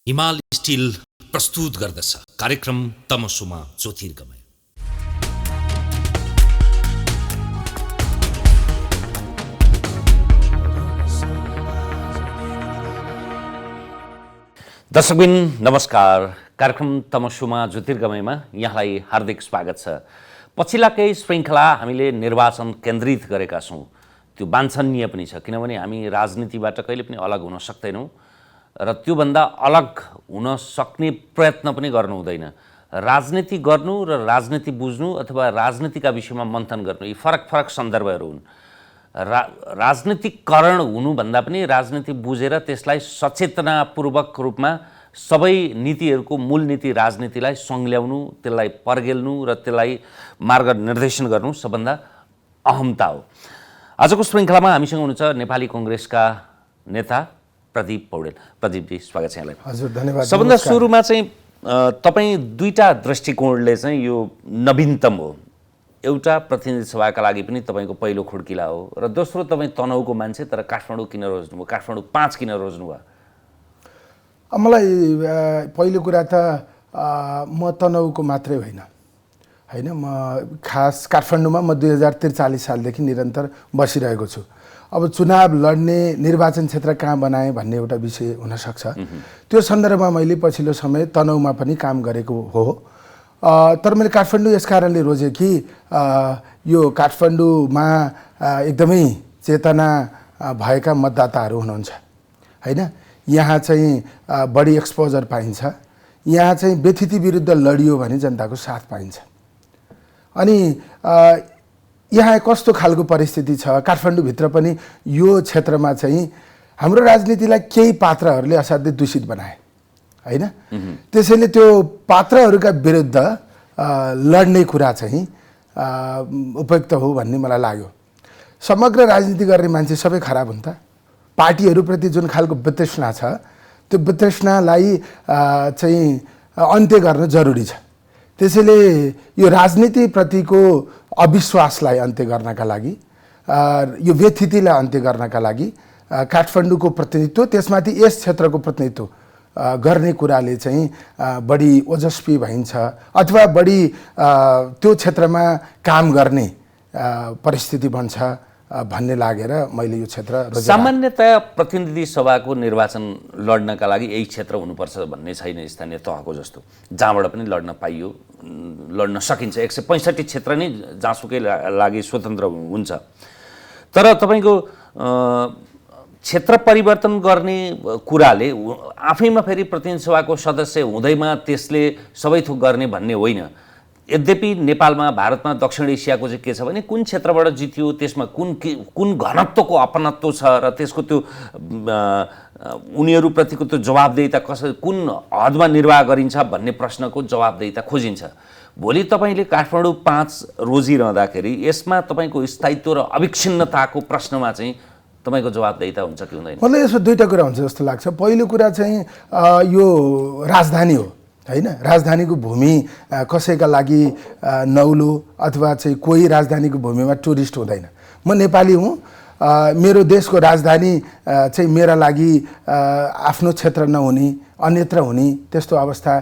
हिमाल स्टिल प्रस्तुत गर्दछ कार्यक्रम तमसुमा ज्योतिर्गमय। दर्शकबिन नमस्कार, कार्यक्रम तमसुमा ज्योतिर्गमयमा यहाँलाई हार्दिक स्वागत छ। पछिल्ला केही श्रृङ्खला हामीले निर्वाचन केन्द्रित गरेका छौँ। त्यो वाञ्छनीय पनि छ, किनभने हामी राजनीतिबाट कहिले पनि अलग हुन सक्दैनौँ र त्योभन्दा अलग हुन सक्ने प्रयत्न पनि गर्नु हुँदैन। राजनीति गर्नु र राजनीति बुझ्नु अथवा राजनीतिका विषयमा मन्थन गर्नु, यी फरक फरक सन्दर्भहरू हुन्। राजनीतिकरण हुनुभन्दा पनि राजनीति बुझेर त्यसलाई सचेतनापूर्वक रूपमा सबै नीतिहरूको मूल नीति राजनीतिलाई सङ्ल्याउनु, त्यसलाई पर्गेल्नु र त्यसलाई मार्गनिर्देशन गर्नु सबभन्दा अहमता हो। आजको श्रृङ्खलामा हामीसँग हुनुहुन्छ नेपाली कङ्ग्रेसका नेता प्रदीप पौडेल। प्रदीपजी, स्वागत छ यहाँलाई। हजुर, धन्यवाद। सबभन्दा सुरुमा चाहिँ तपाईँ दुईटा दृष्टिकोणले चाहिँ यो नवीनतम हो। एउटा प्रतिनिधि सभाका लागि पनि तपाईँको पहिलो खुड्किला हो र दोस्रो तपाईँ तनहुको मान्छे, तर काठमाडौँ किन रोज्नुभयो, काठमाडौँ 5 किन रोज्नुभयो? मलाई पहिलो कुरा त म तनहुको मात्रै होइन, म खास काठमाडौँमा म 2043 सालदेखि निरन्तर बसिरहेको छु। अब चुनाव लड्ने निर्वाचन क्षेत्र कहाँ बनाएँ भन्ने एउटा विषय हुनसक्छ। त्यो सन्दर्भमा मैले पछिल्लो समय तनहुमा पनि काम गरेको हो, तर मैले काठमाडौँ यस कारणले रोजेँ कि यो काठमाडौँमा एकदमै चेतना भएका मतदाताहरू हुनुहुन्छ होइन। यहाँ चाहिँ बढी एक्सपोजर पाइन्छ, यहाँ चाहिँ व्यथिति विरुद्ध लडियो भने जनताको साथ पाइन्छ। अनि यहाँ कस्तो खालको परिस्थिति छ, काठमाडौँभित्र पनि यो क्षेत्रमा चाहिँ हाम्रो राजनीतिलाई केही पात्रहरूले असाध्यै दूषित बनाए होइन। त्यसैले त्यो पात्रहरूका विरुद्ध लड्ने कुरा चाहिँ उपयुक्त हो भन्ने मलाई लाग्यो। समग्र राजनीति गर्ने मान्छे सबै खराब हुन् त? पार्टीहरूप्रति जुन खालको वितृष्णा छ, त्यो वितृष्णालाई चाहिँ अन्त्य गर्न जरुरी छ। त्यसैले यो राजनीतिप्रतिको अविश्वासलाई अन्त्य गर्नका लागि, यो व्यथितिलाई अन्त्य गर्नका लागि काठमाडौँको प्रतिनिधित्व, त्यसमाथि यस क्षेत्रको प्रतिनिधित्व गर्ने कुराले चाहिँ बढी ओजस्वी भइन्छ अथवा बढी त्यो क्षेत्रमा काम गर्ने परिस्थिति बन्छ भन्ने लागेर मैले यो क्षेत्र रोजेँ। सामान्यतया प्रतिनिधि सभाको निर्वाचन लड्नका लागि यही क्षेत्र हुनुपर्छ भन्ने छैन, स्थानीय तहको जस्तो जहाँबाट पनि लड्न सकिन्छ। 165 क्षेत्र नै जहाँसुकै लागि स्वतन्त्र हुन्छ। तर तपाईँको क्षेत्र परिवर्तन गर्ने कुराले आफैमा फेरि प्रतिनिधि सभाको सदस्य हुँदैमा त्यसले सबै थोक गर्ने भन्ने होइन। यद्यपि नेपालमा, भारतमा, दक्षिण एसियाको चाहिँ के छ भने कुन क्षेत्रबाट जित्यो, त्यसमा कुन घनत्वको अपनत्व छ र त्यसको त्यो उनीहरूप्रतिको त्यो जवाबदेहिता कुन हदमा निर्वाह गरिन्छ भन्ने प्रश्नको जवाबदेहिता खोजिन्छ। भोलि तपाईँले काठमाडौँ 5 रोजिरहँदाखेरि यसमा तपाईँको स्थायित्व र अविच्छिन्नताको प्रश्नमा चाहिँ तपाईँको जवाबदेहिता हुन्छ कि हुँदैन? मलाई यसो दुईवटा कुरा हुन्छ जस्तो लाग्छ। पहिलो कुरा चाहिँ यो राजधानी हो होइन। राजधानीको भूमि कसैका लागि नौलो अथवा चाहिँ कोही राजधानीको भूमिमा टुरिस्ट हुँदैन। म नेपाली हुँ, मेरो देशको राजधानी चाहिँ मेरा लागि आफ्नो क्षेत्र नहुने, अन्यत्र हुने त्यस्तो अवस्था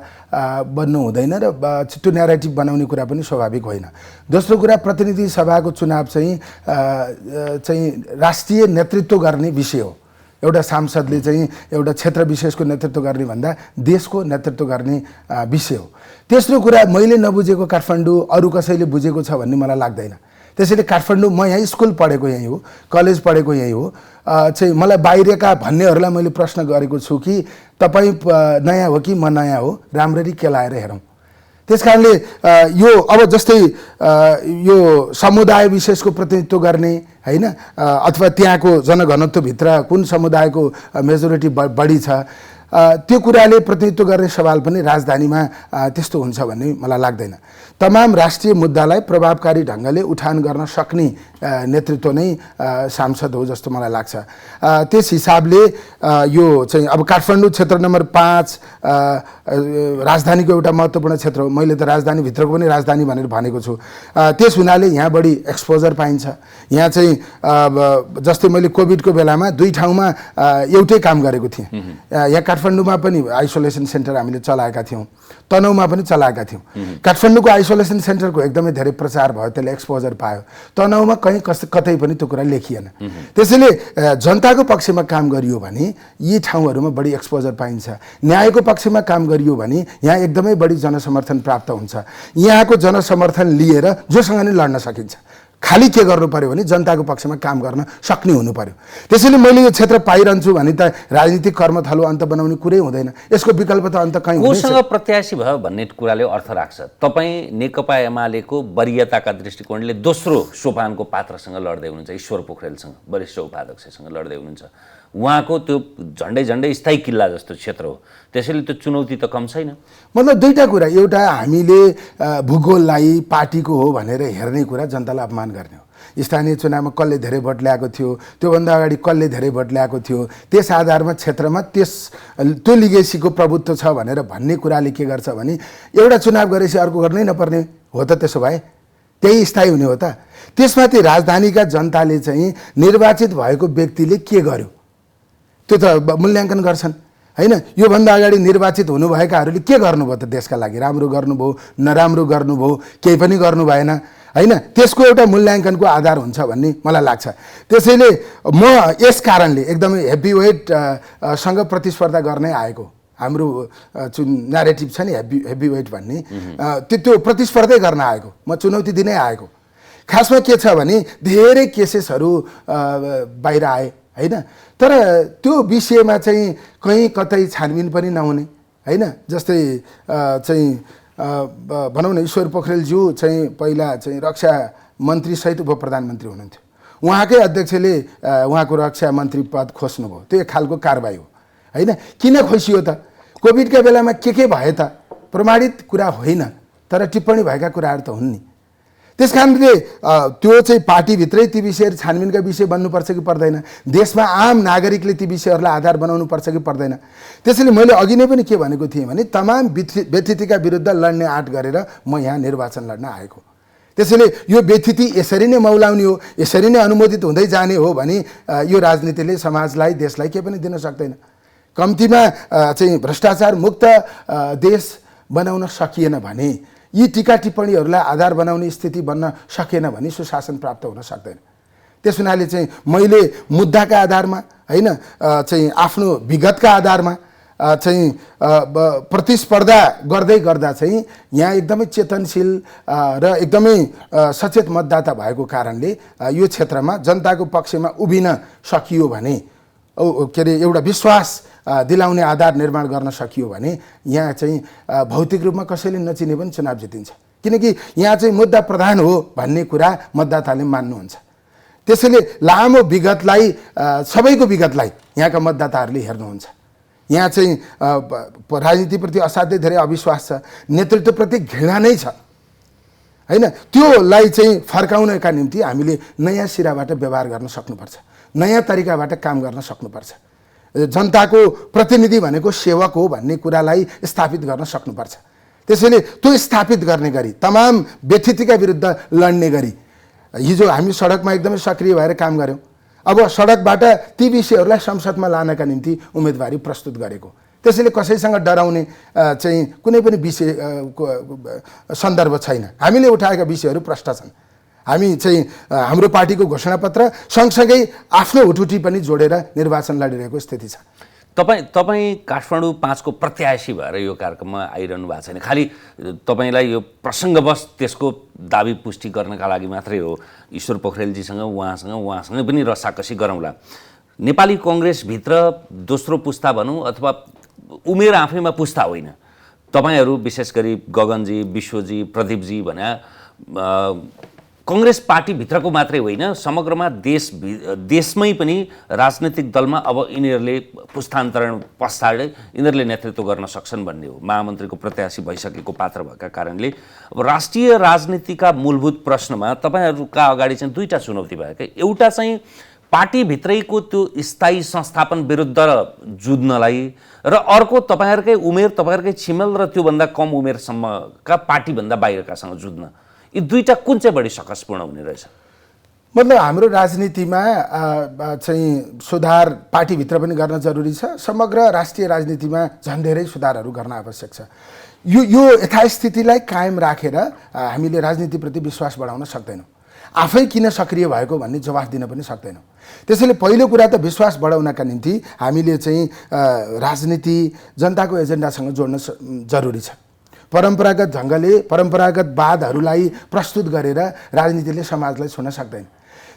बन्नु हुँदैन र छिटो न्यारेटिभ बनाउने कुरा पनि स्वाभाविक होइन। दोस्रो कुरा, प्रतिनिधि सभाको चुनाव चाहिँ राष्ट्रिय नेतृत्व गर्ने विषय हो। एउटा सांसदले चाहिँ एउटा क्षेत्र विशेषको नेतृत्व गर्ने भन्दा देशको नेतृत्व गर्ने विषय हो। तेस्रो कुरा, मैले नबुझेको काठमाडौँ अरू कसैले बुझेको छ भन्ने मलाई लाग्दैन। त्यसैले काठमाडौँ, म यहाँ स्कुल पढेको यहीँ हो, कलेज पढेको यहीँ हो, चाहिँ मलाई बाहिरका भन्नेहरूलाई मैले प्रश्न गरेको छु कि तपाईँ नयाँ हो कि म नयाँ हो, राम्ररी केलाएर हेरौँ। त्यस कारणले यो अब जस्तै यो समुदाय विशेषको प्रतिनिधित्व गर्ने होइन, अथवा त्यहाँको जनघनत्वभित्र कुन समुदायको मेजोरिटी बढी छ, त्यो कुराले प्रतिनिधित्व गर्ने सवाल पनि राजधानीमा त्यस्तो हुन्छ भन्ने मलाई लाग्दैन। तमाम राष्ट्रिय मुद्दालाई प्रभावकारी ढङ्गले उठान गर्न सक्ने नेतृत्व नै सांसद हो जस्तो मलाई लाग्छ। त्यस हिसाबले यो चाहिँ अब काठमाडौँ क्षेत्र नम्बर 5 राजधानीको एउटा महत्त्वपूर्ण क्षेत्र हो। मैले त राजधानीभित्रको पनि राजधानी भनेर भनेको छु। त्यस हुनाले यहाँ बढी एक्सपोजर पाइन्छ। यहाँ चाहिँ जस्तै मैले कोभिडको बेलामा 2 ठाउँमा एउटै काम गरेको थिएँ। यहाँ काठमाडौँमा पनि आइसोलेसन सेन्टर हामीले चलाएका थियौँ, तनहुँमा पनि चलाएका थियौँ। काठमाडौँको आइसोलेसन सेन्टरको एकदमै धेरै प्रचार भयो, त्यसले एक्सपोजर पायो। तनहुँमा कहीँ कतै पनि त्यो कुरा लेखिएन। त्यसैले जनताको पक्षमा काम गरियो भने यी ठाउँहरूमा बढी एक्सपोजर पाइन्छ। न्यायको पक्षमा काम गरियो भने यहाँ एकदमै बढी जनसमर्थन प्राप्त हुन्छ। यहाँको जनसमर्थन लिएर जोसँग नै लड्न सकिन्छ। खाली के गर्नु पर्यो भने जनताको पक्षमा काम गर्न सक्ने हुनु पर्यो। त्यसैले मैले यो क्षेत्र पाइरहन्छु भने त राजनीतिक कर्मथलो अन्त बनाउने कुरै हुँदैन। यसको विकल्प त अन्त कहीँ हुँदैन। कोसँग प्रत्याशी भयो भन्ने कुराले अर्थ राख्छ। तपाईँ नेकपा एमालेको वरियताका दृष्टिकोणले दोस्रो सोपानको पात्रसँग लड्दै हुनुहुन्छ, ईश्वर पोखरेलसँग, वरिष्ठ उपाध्यक्षसँग लड्दै हुनुहुन्छ। उहाँको त्यो झन्डै स्थायी किल्ला जस्तो क्षेत्र हो, त्यसैले त्यो चुनौती त कम छैन। मतलब दुईटा कुरा, एउटा हामीले भूगोललाई पार्टीको हो भनेर हेर्ने कुरा जनतालाई अपमान गर्ने हो। स्थानीय चुनावमा कसले धेरै भोट ल्याएको थियो, त्योभन्दा अगाडि कसले धेरै भोट ल्याएको थियो, त्यस आधारमा क्षेत्रमा त्यो लिगेसीको प्रभुत्व छ भनेर भन्ने कुराले के गर्छ भने एउटा चुनाव गरेपछि अर्को गर्नै नपर्ने हो त। त्यसो भए त्यही स्थायी हुने हो त। त्यसमाथि राजधानीका जनताले चाहिँ निर्वाचित भएको व्यक्तिले के गर्यो त्यो त मूल्याङ्कन गर्छन् हैन। योभन्दा अगाडि निर्वाचित हुनुभएकाहरूले के गर्नुभयो त देशका लागि? राम्रो गर्नुभयो, नराम्रो गर्नुभयो, केही पनि गर्नु भएन हैन। त्यसको एउटा मूल्याङ्कनको आधार हुन्छ भन्ने मलाई लाग्छ। त्यसैले म यस कारणले एकदमै हेभीवेटसँग प्रतिस्पर्धा गर्नै आएको। हाम्रो न्यारेटिभ छ नि हेभीवेट भन्ने, त्यो प्रतिस्पर्धै गर्न आएको, म चुनौती दिनै आएको। खासमा के छ भने धेरै केसेसहरू बाहिर आए हैन, तर त्यो विषयमा चाहिँ कहीँ कतै छानबिन पनि नहुने हैन। जस्तै चाहिँ भनौँ न ईश्वर पोखरेलज्यू चाहिँ पहिला चाहिँ रक्षा मन्त्री सहित उप प्रधानमन्त्री हुनुहुन्थ्यो। उहाँकै अध्यक्षले उहाँको रक्षा मन्त्री पद खोज्नुभयो, त्यो एक खालको कारबाही हो हैन। किन खोसियो त? कोभिडका बेलामा के भए त? प्रमाणित कुरा होइन, तर टिप्पणी भएका कुराहरू त हुन् नि। त्यस कारणले त्यो चाहिँ पार्टीभित्रै ती विषयहरू छानबिनका विषय बन्नुपर्छ कि पर्दैन? देशमा आम नागरिकले ती विषयहरूलाई आधार बनाउनु पर्छ कि पर्दैन? त्यसैले मैले अघि नै पनि के भनेको थिएँ भने तमाम व्यथितिका विरुद्ध लड्ने आँट गरेर म यहाँ निर्वाचन लड्न आएको। त्यसैले यो व्यथिति यसरी नै मौलाउने हो, यसरी नै अनुमोदित हुँदै जाने हो भने यो राजनीतिले समाजलाई, देशलाई केही पनि दिन सक्दैन। कम्तीमा चाहिँ भ्रष्टाचार मुक्त देश बनाउन सकिएन भने, यी टीका टिप्पणीहरूलाई आधार बनाउने स्थिति बन्न सकेन भने सुशासन प्राप्त हुन सक्दैन। त्यस हुनाले चाहिँ मैले मुद्दाका आधारमा हैन चाहिँ आफ्नो विगतका आधारमा चाहिँ प्रतिस्पर्धा गर्दै गर्दा चाहिँ यहाँ एकदमै चेतनशील र एकदमै सचेत मतदाता भएको कारणले यो क्षेत्रमा जनताको पक्षमा उभिन सकियो भने, के अरे एउटा विश्वास दिलाउने आधार निर्माण गर्न सकियो भने यहाँ चाहिँ भौतिक रूपमा कसैले नचिने पनि चुनाव जितिन्छ। किनकि यहाँ चाहिँ मुद्दा प्रधान हो भन्ने कुरा मतदाताले मान्नुहुन्छ। त्यसैले लामो विगतलाई, सबैको विगतलाई यहाँका मतदाताहरूले हेर्नुहुन्छ। यहाँ चाहिँ राजनीतिप्रति असाध्यै धेरै अविश्वास छ, नेतृत्वप्रति घृणा नै छ हैन। त्योलाई चाहिँ फर्काउनका निम्ति हामीले नयाँ सिराबाट व्यवहार गर्न सक्नुपर्छ, नयाँ तरिकाबाट काम गर्न सक्नुपर्छ। जनताको प्रतिनिधि भनेको सेवक हो भन्ने कुरालाई स्थापित गर्न सक्नुपर्छ। त्यसैले त्यो स्थापित गर्ने गरी तमाम व्यथितिका विरुद्ध लड्ने गरी हिजो हामी सडकमा एकदमै सक्रिय भएर काम गऱ्यौँ। अब सडकबाट ती विषयहरूलाई संसदमा लानका निम्ति उम्मेदवारी प्रस्तुत गरेको। त्यसैले कसैसँग डराउने चाहिँ कुनै पनि विषयको सन्दर्भ छैन। हामीले उठाएका विषयहरू प्रष्ट छन्। हामी चाहिँ हाम्रो पार्टीको घोषणापत्र सँगसँगै आफ्नो हुटुटी पनि जोडेर निर्वाचन लडिरहेको स्थिति छ। तपाईँ काठमाडौँ 5 को प्रत्याशी भएर यो कार्यक्रममा आइरहनु भएको छैन। खालि तपाईँलाई यो प्रसङ्गवश त्यसको दाबी पुष्टि गर्नका लागि मात्रै हो। ईश्वर पोखरेलजीसँग उहाँसँग पनि रसाकसी गरौँला। नेपाली कङ्ग्रेसभित्र दोस्रो पुस्ता भनौँ अथवा उमेर आफैमा पुस्ता होइन, तपाईँहरू विशेष गरी गगनजी, विश्वजी, प्रदीपजी भने कङ्ग्रेस पार्टीभित्रको मात्रै होइन, समग्रमा देशमै पनि राजनैतिक दलमा अब यिनीहरूले पुस्तान्तरण पछाडि यिनीहरूले नेतृत्व गर्न सक्छन् भन्ने हो। महामन्त्रीको प्रत्याशी भइसकेको पात्र भएका कारणले अब राष्ट्रिय राजनीतिका मूलभूत प्रश्नमा तपाईँहरूका अगाडि चाहिँ दुईवटा चुनौती भयो क्या। एउटा चाहिँ पार्टीभित्रैको त्यो स्थायी संस्थापन विरुद्ध जुझ्नलाई, र अर्को तपाईँहरूकै उमेर, तपाईँहरूकै छिमेल र त्योभन्दा कम उमेरसम्मका पार्टीभन्दा बाहिरकासँग जुझ्न। यी दुईवटा कुन चाहिँ बढी सकसपूर्ण हुने रहेछ? मतलब हाम्रो राजनीतिमा चाहिँ सुधार पार्टीभित्र पनि गर्न जरुरी छ, समग्र राष्ट्रिय राजनीतिमा झन् धेरै सुधारहरू गर्न आवश्यक छ। यो यथास्थितिलाई कायम राखेर हामीले राजनीतिप्रति विश्वास बढाउन सक्दैनौँ। आफै किन सक्रिय भएको भन्ने जवाफ दिन पनि सक्दैनौँ। त्यसैले पहिलो कुरा त विश्वास बढाउनका निम्ति हामीले चाहिँ राजनीति जनताको एजेन्डासँग जोड्न जरुरी छ। परम्परागत ढङ्गले परम्परागत वादहरूलाई प्रस्तुत गरेर राजनीतिले समाजलाई छुन सक्दैन।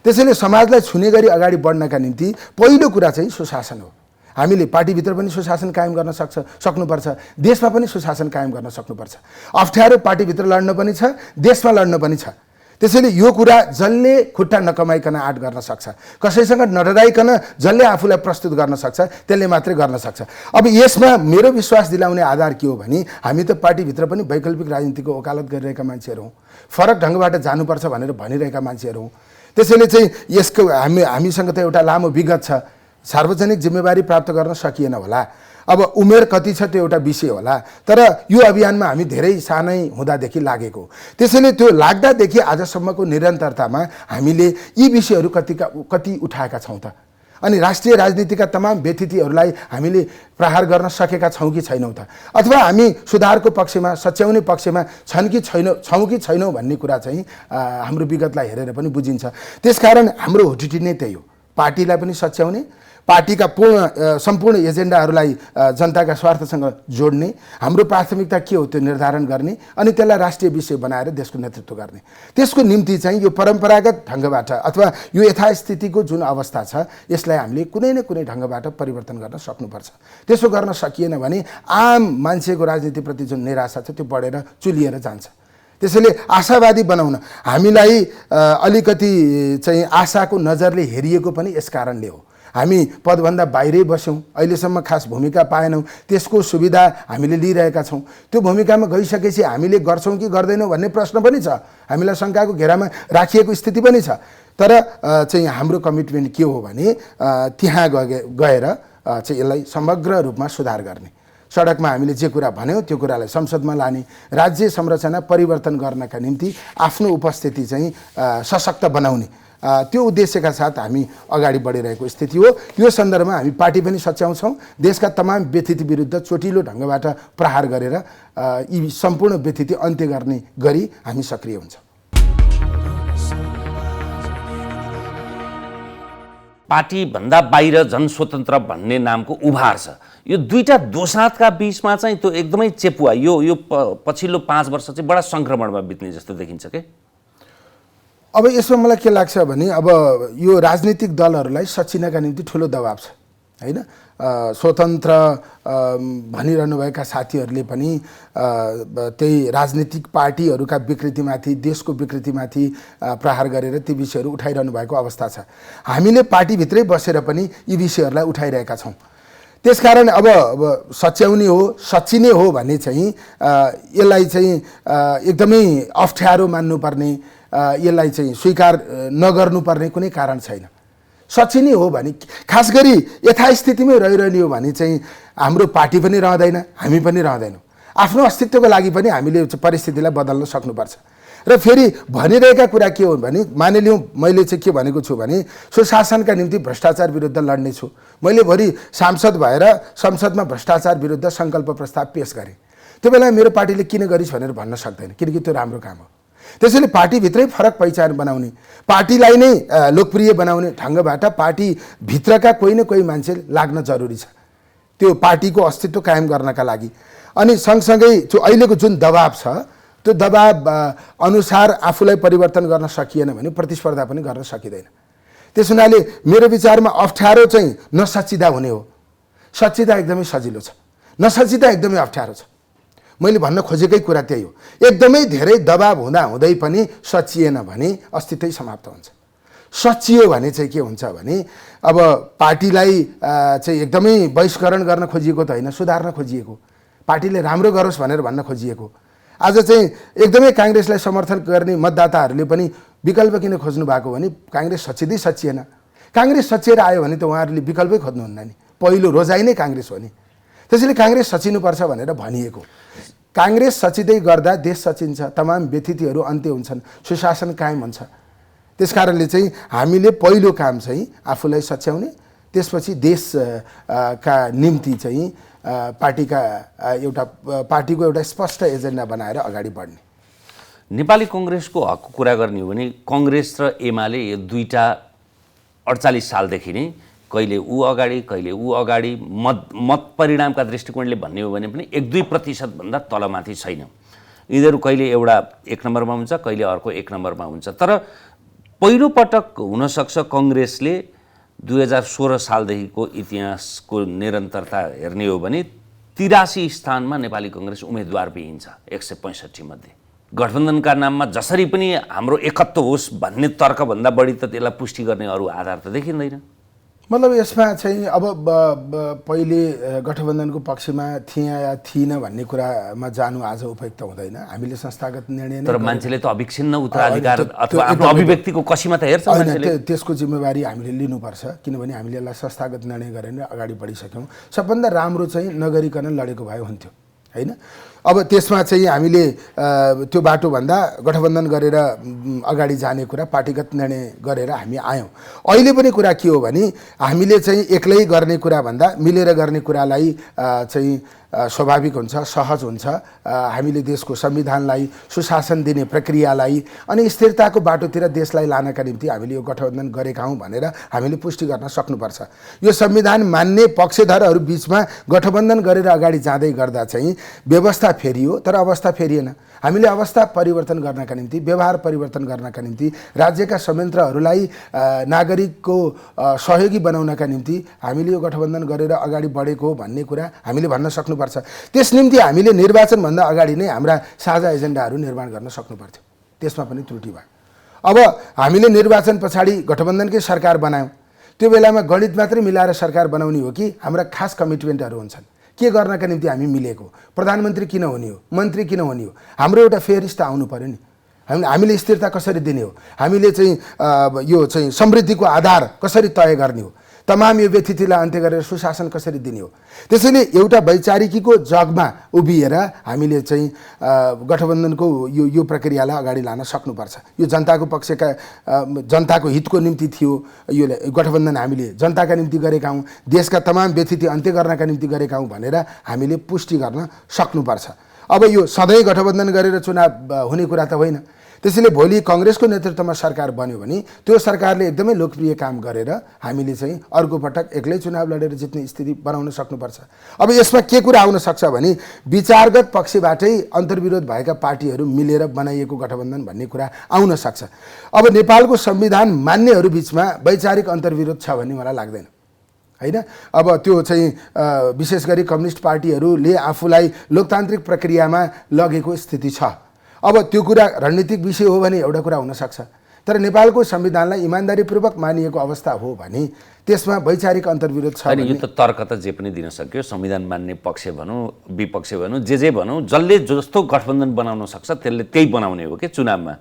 त्यसैले समाजलाई छुने गरी अगाडि बढ्नका निम्ति पहिलो कुरा चाहिँ सुशासन हो। हामीले पार्टीभित्र पनि सुशासन कायम गर्न सक्नुपर्छ, देशमा पनि सुशासन कायम गर्न सक्नुपर्छ। अप्ठ्यारो पार्टीभित्र लड्न पनि छ, देशमा लड्न पनि छ। त्यसैले यो कुरा जसले खुट्टा नकमाइकन आँट गर्न सक्छ, कसैसँग नडराइकन जसले आफूलाई प्रस्तुत गर्न सक्छ, त्यसले मात्रै गर्न सक्छ। अब यसमा मेरो विश्वास दिलाउने आधार के हो भने हामी त पार्टीभित्र पनि वैकल्पिक राजनीतिको वकालत गरिरहेका मान्छेहरू हौँ, फरक ढङ्गबाट जानुपर्छ भनेर भनिरहेका मान्छेहरू हौँ। त्यसैले चाहिँ यसको हामीसँग त एउटा लामो विगत छ। सार्वजनिक जिम्मेवारी प्राप्त गर्न सकिएन होला, अब उमेर कति छ त्यो एउटा विषय होला, तर यो अभियानमा हामी धेरै सानै हुँदादेखि लागेको। त्यसैले त्यो लाग्दादेखि आजसम्मको निरन्तरतामा हामीले यी विषयहरू कति उठाएका छौँ त, अनि राष्ट्रिय राजनीतिका तमाम व्यतिथिहरूलाई हामीले प्रहार गर्न सकेका छौँ कि छैनौँ त, अथवा हामी सुधारको पक्षमा सच्याउने पक्षमा छौँ कि छैनौँ भन्ने कुरा चाहिँ हाम्रो विगतलाई हेरेर पनि बुझिन्छ। त्यसकारण हाम्रो हुटिटी नै त्यही हो, पार्टीलाई पनि सच्याउने, पार्टीका सम्पूर्ण एजेन्डाहरूलाई जनताका स्वार्थसँग जोड्ने, हाम्रो प्राथमिकता के हो त्यो निर्धारण गर्ने, अनि त्यसलाई राष्ट्रिय विषय बनाएर देशको नेतृत्व गर्ने। त्यसको निम्ति चाहिँ यो परम्परागत ढङ्गबाट अथवा यो यथास्थितिको जुन अवस्था छ यसलाई हामीले कुनै न कुनै ढङ्गबाट परिवर्तन गर्न सक्नुपर्छ। त्यसो गर्न सकिएन भने आम मान्छेको राजनीतिप्रति जुन निराशा छ त्यो बढेर चुलिएर जान्छ। त्यसैले आशावादी बनाउन हामीलाई अलिकति चाहिँ आशाको नजरले हेरिएको पनि यस कारणले हो। हामी पदभन्दा बाहिरै बस्यौँ, अहिलेसम्म खास भूमिका पाएनौँ, त्यसको सुविधा हामीले लिइरहेका छौँ। त्यो भूमिकामा गइसकेपछि हामीले गर्छौँ कि गर्दैनौँ भन्ने प्रश्न पनि छ, हामीलाई शङ्काको घेरामा राखिएको स्थिति पनि छ। तर चाहिँ हाम्रो कमिटमेन्ट के हो भने त्यहाँ गएर चाहिँ यसलाई समग्र रूपमा सुधार गर्ने, सडकमा हामीले जे कुरा भन्यौँ त्यो कुरालाई संसदमा लाने, राज्य संरचना परिवर्तन गर्नका निम्ति आफ्नो उपस्थिति चाहिँ सशक्त बनाउने, त्यो उद्देश्यका साथ हामी अगाडि बढिरहेको स्थिति हो। यो सन्दर्भमा हामी पार्टी पनि सच्याउँछौँ, देशका तमाम व्यतिथि विरुद्ध चोटिलो ढङ्गबाट प्रहार गरेर यी सम्पूर्ण व्यतिथि अन्त्य गर्ने गरी हामी सक्रिय हुन्छौँ। पार्टीभन्दा बाहिर जनस्वतन्त्र भन्ने नामको उभार छ, यो दुईटा दोसाँधका बिचमा चाहिँ त्यो एकदमै चेपुवा यो पछिल्लो 5 वर्ष चाहिँ बडा सङ्क्रमणमा बित्ने जस्तो देखिन्छ के? अब यसमा मलाई के लाग्छ भने अब यो राजनीतिक दलहरूलाई सचिनका निम्ति ठुलो दबाब छ हैन। स्वतन्त्र भनिरहनुभएका साथीहरूले पनि त्यही राजनीतिक पार्टीहरूका विकृतिमाथि, देशको विकृतिमाथि प्रहार गरेर ती विषयहरू उठाइरहनु भएको अवस्था छ। हामीले पार्टीभित्रै बसेर पनि यी विषयहरूलाई उठाइरहेका छौँ। त्यसकारण अब सच्याउने हो, सचिने हो भने चाहिँ यसलाई चाहिँ एकदमै अप्ठ्यारो मान्नुपर्ने, यसलाई चाहिँ स्वीकार नगर्नुपर्ने कुनै कारण छैन। सचिने हो भने, खास गरी यथास्थितिमै रहिरहने हो भने चाहिँ हाम्रो पार्टी पनि रहँदैन, हामी पनि रहँदैनौँ। आफ्नो अस्तित्वको लागि पनि हामीले परिस्थितिलाई बदल्न सक्नुपर्छ। र फेरि भनिरहेका कुरा के हो भने, मानिलिउँ मैले चाहिँ के भनेको छु भने सुशासनका निम्ति भ्रष्टाचार विरुद्ध लड्ने छु। मैले भोलि सांसद भएर संसदमा भ्रष्टाचार विरुद्ध सङ्कल्प प्रस्ताव पेश गरेँ, त्यो बेला मेरो पार्टीले किन गरिस् भनेर भन्न सक्दैन, किनकि त्यो राम्रो काम हो। त्यसैले पार्टीभित्रै फरक पहिचान बनाउने, पार्टीलाई नै लोकप्रिय बनाउने ढङ्गबाट पार्टीभित्रका कोही न कोही मान्छे लाग्न जरुरी छ, त्यो पार्टीको अस्तित्व कायम गर्नका लागि। अनि सँगसँगै जो अहिलेको जुन दबाब छ त्यो दबाब अनुसार आफूलाई परिवर्तन गर्न सकिएन भने प्रतिस्पर्धा पनि गर्न सकिँदैन। त्यस हुनाले मेरो विचारमा अप्ठ्यारो चाहिँ नसचिँदा हुने हो, सचिँदा एकदमै सजिलो छ, नसचिँदा एकदमै अप्ठ्यारो छ। मैले भन्न खोजेकै कुरा त्यही हो। एकदमै धेरै दबाब हुँदै पनि सचिएन भने अस्तित्वै समाप्त हुन्छ। सचियो भने चाहिँ के हुन्छ भने अब पार्टीलाई चाहिँ एकदमै बहिष्करण गर्न खोजिएको त होइन, सुधार्न खोजिएको, पार्टीले राम्रो गरोस् भनेर भन्न खोजिएको। आज चाहिँ एकदमै काङ्ग्रेसलाई समर्थन गर्ने मतदाताहरूले पनि विकल्प किन खोज्नु भएको भने काङ्ग्रेस सचिँदै सचिएन। काङ्ग्रेस सचिएर आयो भने त उहाँहरूले विकल्पै खोज्नुहुन्न नि, पहिलो रोजाइ नै काङ्ग्रेस हो नि। त्यसैले काङ्ग्रेस सचिनुपर्छ भनेर भनिएको। काङ्ग्रेस सचिँदै गर्दा देश सचिन्छ, तमाम व्यतिथिहरू अन्त्य हुन्छन्, सुशासन कायम हुन्छ। त्यसकारणले चाहिँ हामीले पहिलो काम चाहिँ आफूलाई सच्याउने, त्यसपछि देशका निम्ति चाहिँ पार्टीको एउटा स्पष्ट एजेन्डा बनाएर अगाडि बढ्ने। नेपाली कङ्ग्रेसको हकको कुरा गर्ने हो भने कङ्ग्रेस र एमाले यो दुईटा 48 सालदेखि नै कहिले ऊ अगाडि कहिले ऊ अगाडि मत परिणामका दृष्टिकोणले भन्ने हो भने पनि 1-2% भन्दा तलमाथि छैन। यिनीहरू कहिले एउटा 1 नम्बरमा हुन्छ, कहिले अर्को 1 नम्बरमा हुन्छ। तर पहिलोपटक हुनसक्छ कङ्ग्रेसले 2016 सालदेखिको इतिहासको निरन्तरता हेर्ने हो भने 83 स्थानमा नेपाली कङ्ग्रेस उम्मेदवार बिहिन्छ 165 मध्ये। गठबन्धनका नाममा जसरी पनि हाम्रो एकत्व होस् भन्ने तर्कभन्दा बढी त त्यसलाई पुष्टि गर्ने अरू आधार त देखिँदैन। मतलब यसमा चाहिँ अब पहिले गठबन्धनको पक्षमा थिएँ या थिइनँ भन्ने कुरामा जानु आज उपयुक्त हुँदैन। हामीले संस्थागत निर्णय तर मान्छेले त अविच्छिन्न उत्तराधिकार अथवा आफ्नो अभिव्यक्तिको कसीमा त हेर्छ मान्छेले। त्यसको जिम्मेवारी हामीले लिनुपर्छ, किनभने हामीले यसलाई संस्थागत निर्णय गरेर अगाडि बढिसक्यौँ। सबभन्दा राम्रो चाहिँ नगरिकन लडेको भए हुन्थ्यो, हैन? अब त्यसमा चाहिँ हामीले त्यो बाटोभन्दा गठबन्धन गरेर अगाडि जाने कुरा, पार्टीगत निर्णय गरेर हामी आयौँ। अहिले पनि कुरा के हो भने हामीले चाहिँ एक्लै गर्ने कुराभन्दा मिलेर गर्ने कुरालाई चाहिँ स्वाभाविक हुन्छ, सहज हुन्छ। हामीले देशको संविधानलाई, सुशासन दिने प्रक्रियालाई अनि स्थिरताको बाटोतिर देशलाई लानका निम्ति हामीले यो गठबन्धन गरेका हौँ भनेर हामीले पुष्टि गर्न सक्नुपर्छ। यो संविधान मान्ने पक्षधरहरू बिचमा गठबन्धन गरेर अगाडि जाँदै गर्दा चाहिँ व्यवस्था फेरियो, तर अवस्था फेरिएन। हामीले अवस्था परिवर्तन गर्नका निम्ति, व्यवहार परिवर्तन गर्नका निम्ति, राज्यका संयन्त्रहरूलाई नागरिकको सहयोगी बनाउनका निम्ति हामीले यो गठबन्धन गरेर अगाडि बढेको भन्ने कुरा हामीले भन्न सक्नुपर्छ। त्यस निम्ति हामीले निर्वाचनभन्दा अगाडि नै हाम्रा साझा एजेन्डाहरू निर्माण गर्न सक्नुपर्थ्यो। त्यसमा पनि त्रुटि भयो। अब हामीले निर्वाचन पछाडि गठबन्धनकै सरकार बनायौँ। त्यो बेलामा गणित मात्रै मिलाएर सरकार बनाउने हो कि हाम्रा खास कमिटमेन्टहरू हुन्छन्? के गर्नका निम्ति हामी मिलेको? प्रधानमन्त्री किन हुने हो? मन्त्री किन हुने हो? हाम्रो एउटा फेरिस्ट आउनु पर्यो नि। हामीले स्थिरता कसरी दिने हो? हामीले चाहिँ यो चाहिँ समृद्धिको आधार कसरी तय गर्ने हो? तमाम यो व्यथितिलाई अन्त्य गरेर सुशासन कसरी दिने हो? त्यसैले एउटा वैचारिकीको जगमा उभिएर हामीले चाहिँ गठबन्धनको यो प्रक्रियालाई अगाडि लान सक्नुपर्छ। यो जनताको पक्षका जनताको हितको निम्ति थियो। यो गठबन्धन हामीले जनताका निम्ति गरेका हौँ, देशका तमाम व्यथिति अन्त्य गर्नका निम्ति गरेका हौँ भनेर हामीले पुष्टि गर्न सक्नुपर्छ। अब यो सधैँ गठबन्धन गरेर चुनाव हुने कुरा त होइन। त्यसैले भोलि कङ्ग्रेसको नेतृत्वमा सरकार बन्यो भने त्यो सरकारले एकदमै लोकप्रिय काम गरेर हामीले चाहिँ अर्को पटक एक्लै चुनाव लडेर जित्ने स्थिति बनाउन सक्नुपर्छ। अब यसमा के कुरा आउन सक्छ भने विचारगत पक्षबाटै अन्तर्विरोध भएका पार्टीहरू मिलेर बनाइएको गठबन्धन भन्ने कुरा आउन सक्छ। अब नेपालको संविधान मान्नेहरू बिचमा वैचारिक अन्तर्विरोध छ भन्ने मलाई लाग्दैन, हैन? अब त्यो चाहिँ विशेष गरी कम्युनिस्ट पार्टीहरूले आफूलाई लोकतान्त्रिक प्रक्रियामा लगेको स्थिति छ। अब त्यो कुरा रणनीतिक विषय हो भने एउटा कुरा हुनसक्छ, तर नेपालको संविधानलाई इमान्दारीपूर्वक मानिएको अवस्था हो भने त्यसमा वैचारिक अन्तर्विरोध छ। यो त तर्क त जे पनि दिन सक्यो। संविधान मान्ने पक्ष भनौँ, विपक्ष भनौँ, जे भनौँ, जसले जस्तो गठबन्धन बनाउन सक्छ त्यसले त्यही बनाउने हो कि चुनावमा।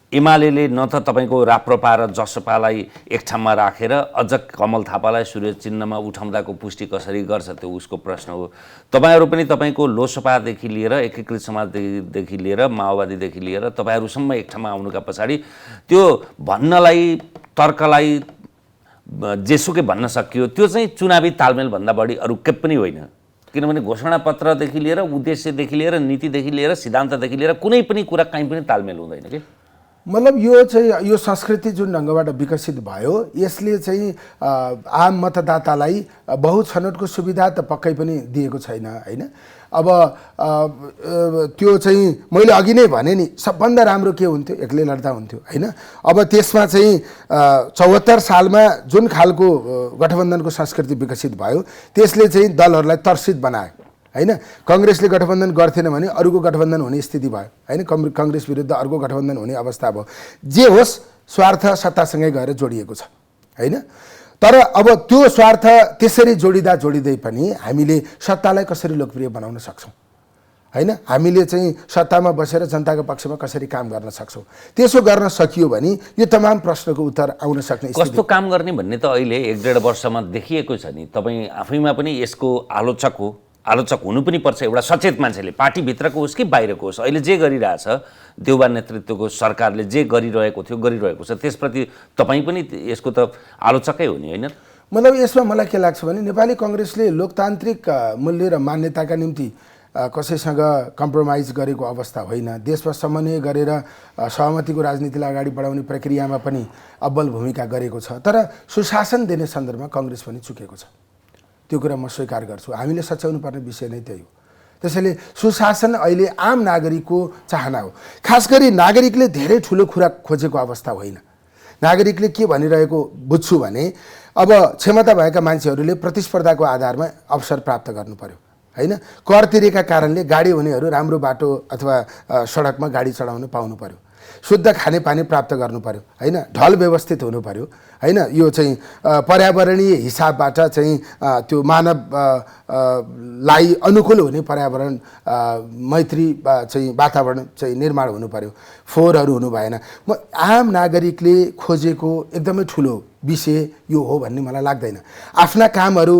एमाले न त तपाईँको राप्रपा र जसपालाई एक ठाउँमा राखेर अझ कमल थापालाई सूर्य चिन्हमा उठाउँदाको पुष्टि कसरी गर्छ त्यो उसको प्रश्न हो। तपाईँहरू पनि तपाईँको लोसपादेखि लिएर एकीकृत समाजदेखि लिएर माओवादीदेखि लिएर तपाईँहरूसम्म एक ठाउँमा आउनुका पछाडि त्यो भन्नलाई, तर्कलाई जेसुकै भन्न सकियो त्यो चाहिँ चुनावी तालमेलभन्दा बढी अरू के पनि होइन। किनभने घोषणापत्रदेखि लिएर, उद्देश्यदेखि लिएर, नीतिदेखि लिएर, सिद्धान्तदेखि लिएर कुनै पनि कुरा कहीँ पनि तालमेल हुँदैन कि। मतलब यो चाहिँ यो संस्कृति जुन ढङ्गबाट विकसित भयो यसले चाहिँ आम मतदातालाई बहु छनौटको सुविधा त पक्कै पनि दिएको छैन, हैन? अब त्यो चाहिँ मैले अघि नै भने नि सबभन्दा राम्रो के हुन्थ्यो? एक्लै लड्दा हुन्थ्यो, हैन? अब त्यसमा चाहिँ 74 सालमा जुन खालको गठबन्धनको संस्कृति विकसित भयो त्यसले चाहिँ दलहरूलाई तर्सित बनायो, हैन? कङ्ग्रेसले गठबन्धन गर्थेन भने अरूको गठबन्धन हुने स्थिति भयो, हैन? कङ्ग्रेस विरुद्ध अर्को गठबन्धन हुने अवस्था भयो। जे होस् स्वार्थ सत्तासँगै गएर जोडिएको छ, हैन? तर अब त्यो स्वार्थ त्यसरी जोडिँदै पनि हामीले सत्तालाई कसरी लोकप्रिय बनाउन सक्छौँ, हैन? हामीले चाहिँ सत्तामा बसेर जनताको पक्षमा कसरी काम गर्न सक्छौँ? त्यसो गर्न सकियो भने यो तमाम प्रश्नको उत्तर आउन सक्ने स्थिति। कस्तो काम गर्ने भन्ने त अहिले 1-1.5 वर्षमा देखिएको छ नि। तपाईँ आफैमा पनि यसको आलोचक हो, आलोचक हुनु पनि पर्छ एउटा सचेत मान्छेले, पार्टीभित्रको होस् कि बाहिरको होस्। अहिले जे गरिरहेछ देउबा नेतृत्वको सरकारले जे गरिरहेको छ त्यसप्रति तपाईँ पनि यसको त आलोचकै हो नि, होइन? मतलब यसमा मलाई के लाग्छ भने नेपाली कांग्रेसले लोकतान्त्रिक मूल्य र मान्यताका निम्ति कसैसँग कम्प्रोमाइज गरेको अवस्था होइन। देशमा समन्वय गरेर सहमतिको राजनीतिलाई अगाडि बढाउने प्रक्रियामा पनि अब्बल भूमिका गरेको छ, तर सुशासन दिने सन्दर्भमा कांग्रेस पनि चुकेको छ। त्यो कुरा म स्वीकार गर्छु। हामीले सच्याउनु पर्ने विषय नै त्यही हो। त्यसैले सुशासन अहिले आम नागरिकको चाहना हो। खास गरी नागरिकले धेरै ठुलो कुरा खोजेको अवस्था होइन। नागरिकले के भनिरहेको बुझ्छु भने अब क्षमता भएका मान्छेहरूले प्रतिस्पर्धाको आधारमा अवसर प्राप्त गर्नु पर्यो, हैन? कर तिरेका कारणले गाडी हुनेहरू राम्रो बाटो अथवा सडकमा गाडी चढाउन पाउनु पर्यो, शुद्ध खानेपानी प्राप्त गर्नु पर्यो, हैन? ढल व्यवस्थित हुनु पर्यो, हैन? यो चाहिँ पर्यावरणीय हिसाबबाट चाहिँ त्यो मानव लाई अनुकूल हुने पर्यावरण मैत्री चाहिँ वातावरण चाहिँ निर्माण हुनु पर्यो, फोहोरहरू हुनु भएन। म आम नागरिकले खोजेको एकदमै ठुलो विषय यो हो भन्ने मलाई लाग्दैन। आफ्ना कामहरू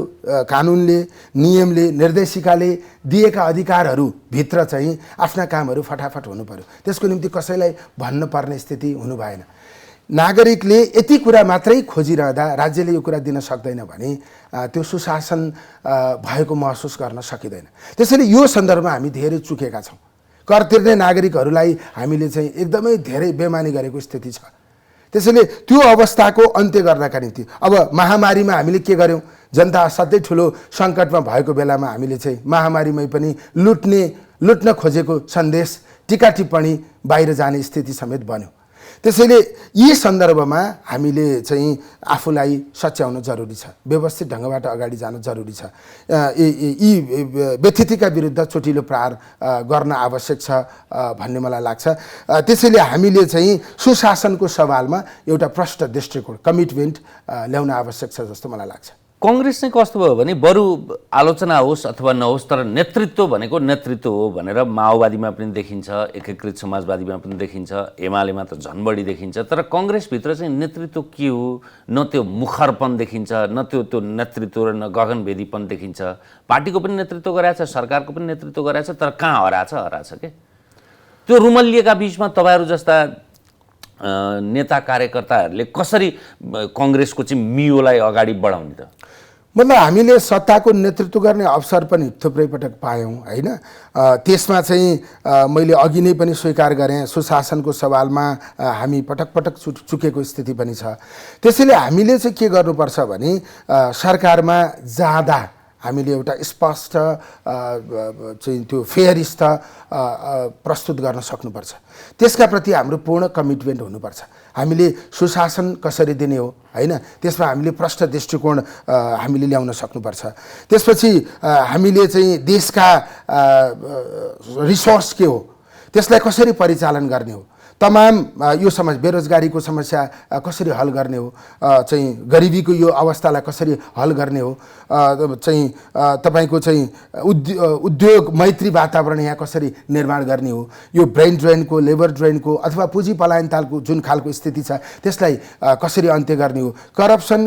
कानुनले, नियमले, निर्देशिकाले दिएका अधिकारहरू भित्र चाहिँ आफ्ना कामहरू फटाफट हुनु पर्यो। त्यसको निम्ति कसैलाई भन्न पर्ने स्थिति हुनु भएन। नागरिकले यति कुरा मात्रै खोजिरहँदा राज्यले यो कुरा दिन सक्दैन भने त्यो सुशासन भएको महसुस गर्न सकिँदैन। त्यसैले यो सन्दर्भमा हामी धेरै चुकेका छौँ। कर तिर्ने नागरिकहरूलाई हामीले चाहिँ एकदमै धेरै बेमानी गरेको स्थिति छ। त्यसैले त्यो अवस्थाको अन्त्य गर्नका निम्ति अब महामारीमा हामीले के गर्यौँ? जनता असाध्यै ठुलो सङ्कटमा भएको बेलामा हामीले चाहिँ महामारीमै पनि लुट्न खोजेको सन्देश, टीका टिप्पणी बाहिर जाने स्थिति समेत बन्यो। त्यसैले यी सन्दर्भमा हामीले चाहिँ आफूलाई सच्याउन जरुरी छ, व्यवस्थित ढङ्गबाट अगाडि जान जरुरी छ। यी व्यथितिका विरुद्ध चोटिलो प्रहार गर्न आवश्यक छ भन्ने मलाई लाग्छ। त्यसैले हामीले चाहिँ सुशासनको सवालमा एउटा प्रष्ट दृष्टिकोण, कमिटमेन्ट ल्याउन आवश्यक छ जस्तो मलाई लाग्छ। कांग्रेस चाहिँ कस्तो भयो भने बरु आलोचना होस् अथवा नहोस् तर नेतृत्व भनेको नेतृत्व हो भनेर माओवादीमा पनि देखिन्छ, एकीकृत समाजवादीमा पनि देखिन्छ, एमालेमा त झन् बढी देखिन्छ। तर कांग्रेसभित्र चाहिँ नेतृत्व के हो? न त्यो मुखरपन देखिन्छ, न त्यो नेतृत्व र न गगनभेदीपन देखिन्छ। पार्टीको पनि नेतृत्व गराएको छ, सरकारको पनि नेतृत्व गराएको छ, तर कहाँ हराछ के? त्यो रुमल्लिएका बिचमा तपाईँहरू जस्ता नेता कार्यकर्ताहरूले कसरी कांग्रेसको चाहिँ मियोलाई अगाडि बढाउने त? मतलब हामीले सत्ताको नेतृत्व गर्ने अवसर पनि थुप्रै पटक पायौँ, होइन? त्यसमा चाहिँ मैले अघि नै पनि स्वीकार गरेँ, सुशासनको सवालमा हामी पटक पटक चुकेको स्थिति पनि छ। त्यसैले हामीले चाहिँ के गर्नुपर्छ भने सरकारमा जाँदा हामीले एउटा स्पष्ट चाहिँ त्यो फेयरिस्ट प्रस्तुत गर्न सक्नुपर्छ। त्यसका प्रति हाम्रो पूर्ण कमिटमेन्ट हुनुपर्छ। हामीले सुशासन कसरी दिने हो, हैन? त्यसमा हामीले प्रष्ट दृष्टिकोण हामीले ल्याउन सक्नुपर्छ। त्यसपछि हामीले चाहिँ देशका रिसोर्स के हो त्यसलाई कसरी परिचालन गर्ने हो, तमाम यो बेरोजगारीको समस्या कसरी हल गर्ने हो, चाहिँ गरिबीको यो अवस्थालाई कसरी हल गर्ने हो, चाहिँ तपाईको चाहिँ उद्योग मैत्री वातावरण यहाँ कसरी निर्माण गर्ने हो, यो ब्रेन ड्रेनको, लेबर ड्रेनको अथवा पुँजी पलायनतालको जुन खालको स्थिति छ त्यसलाई कसरी अन्त्य गर्ने हो, करप्सन,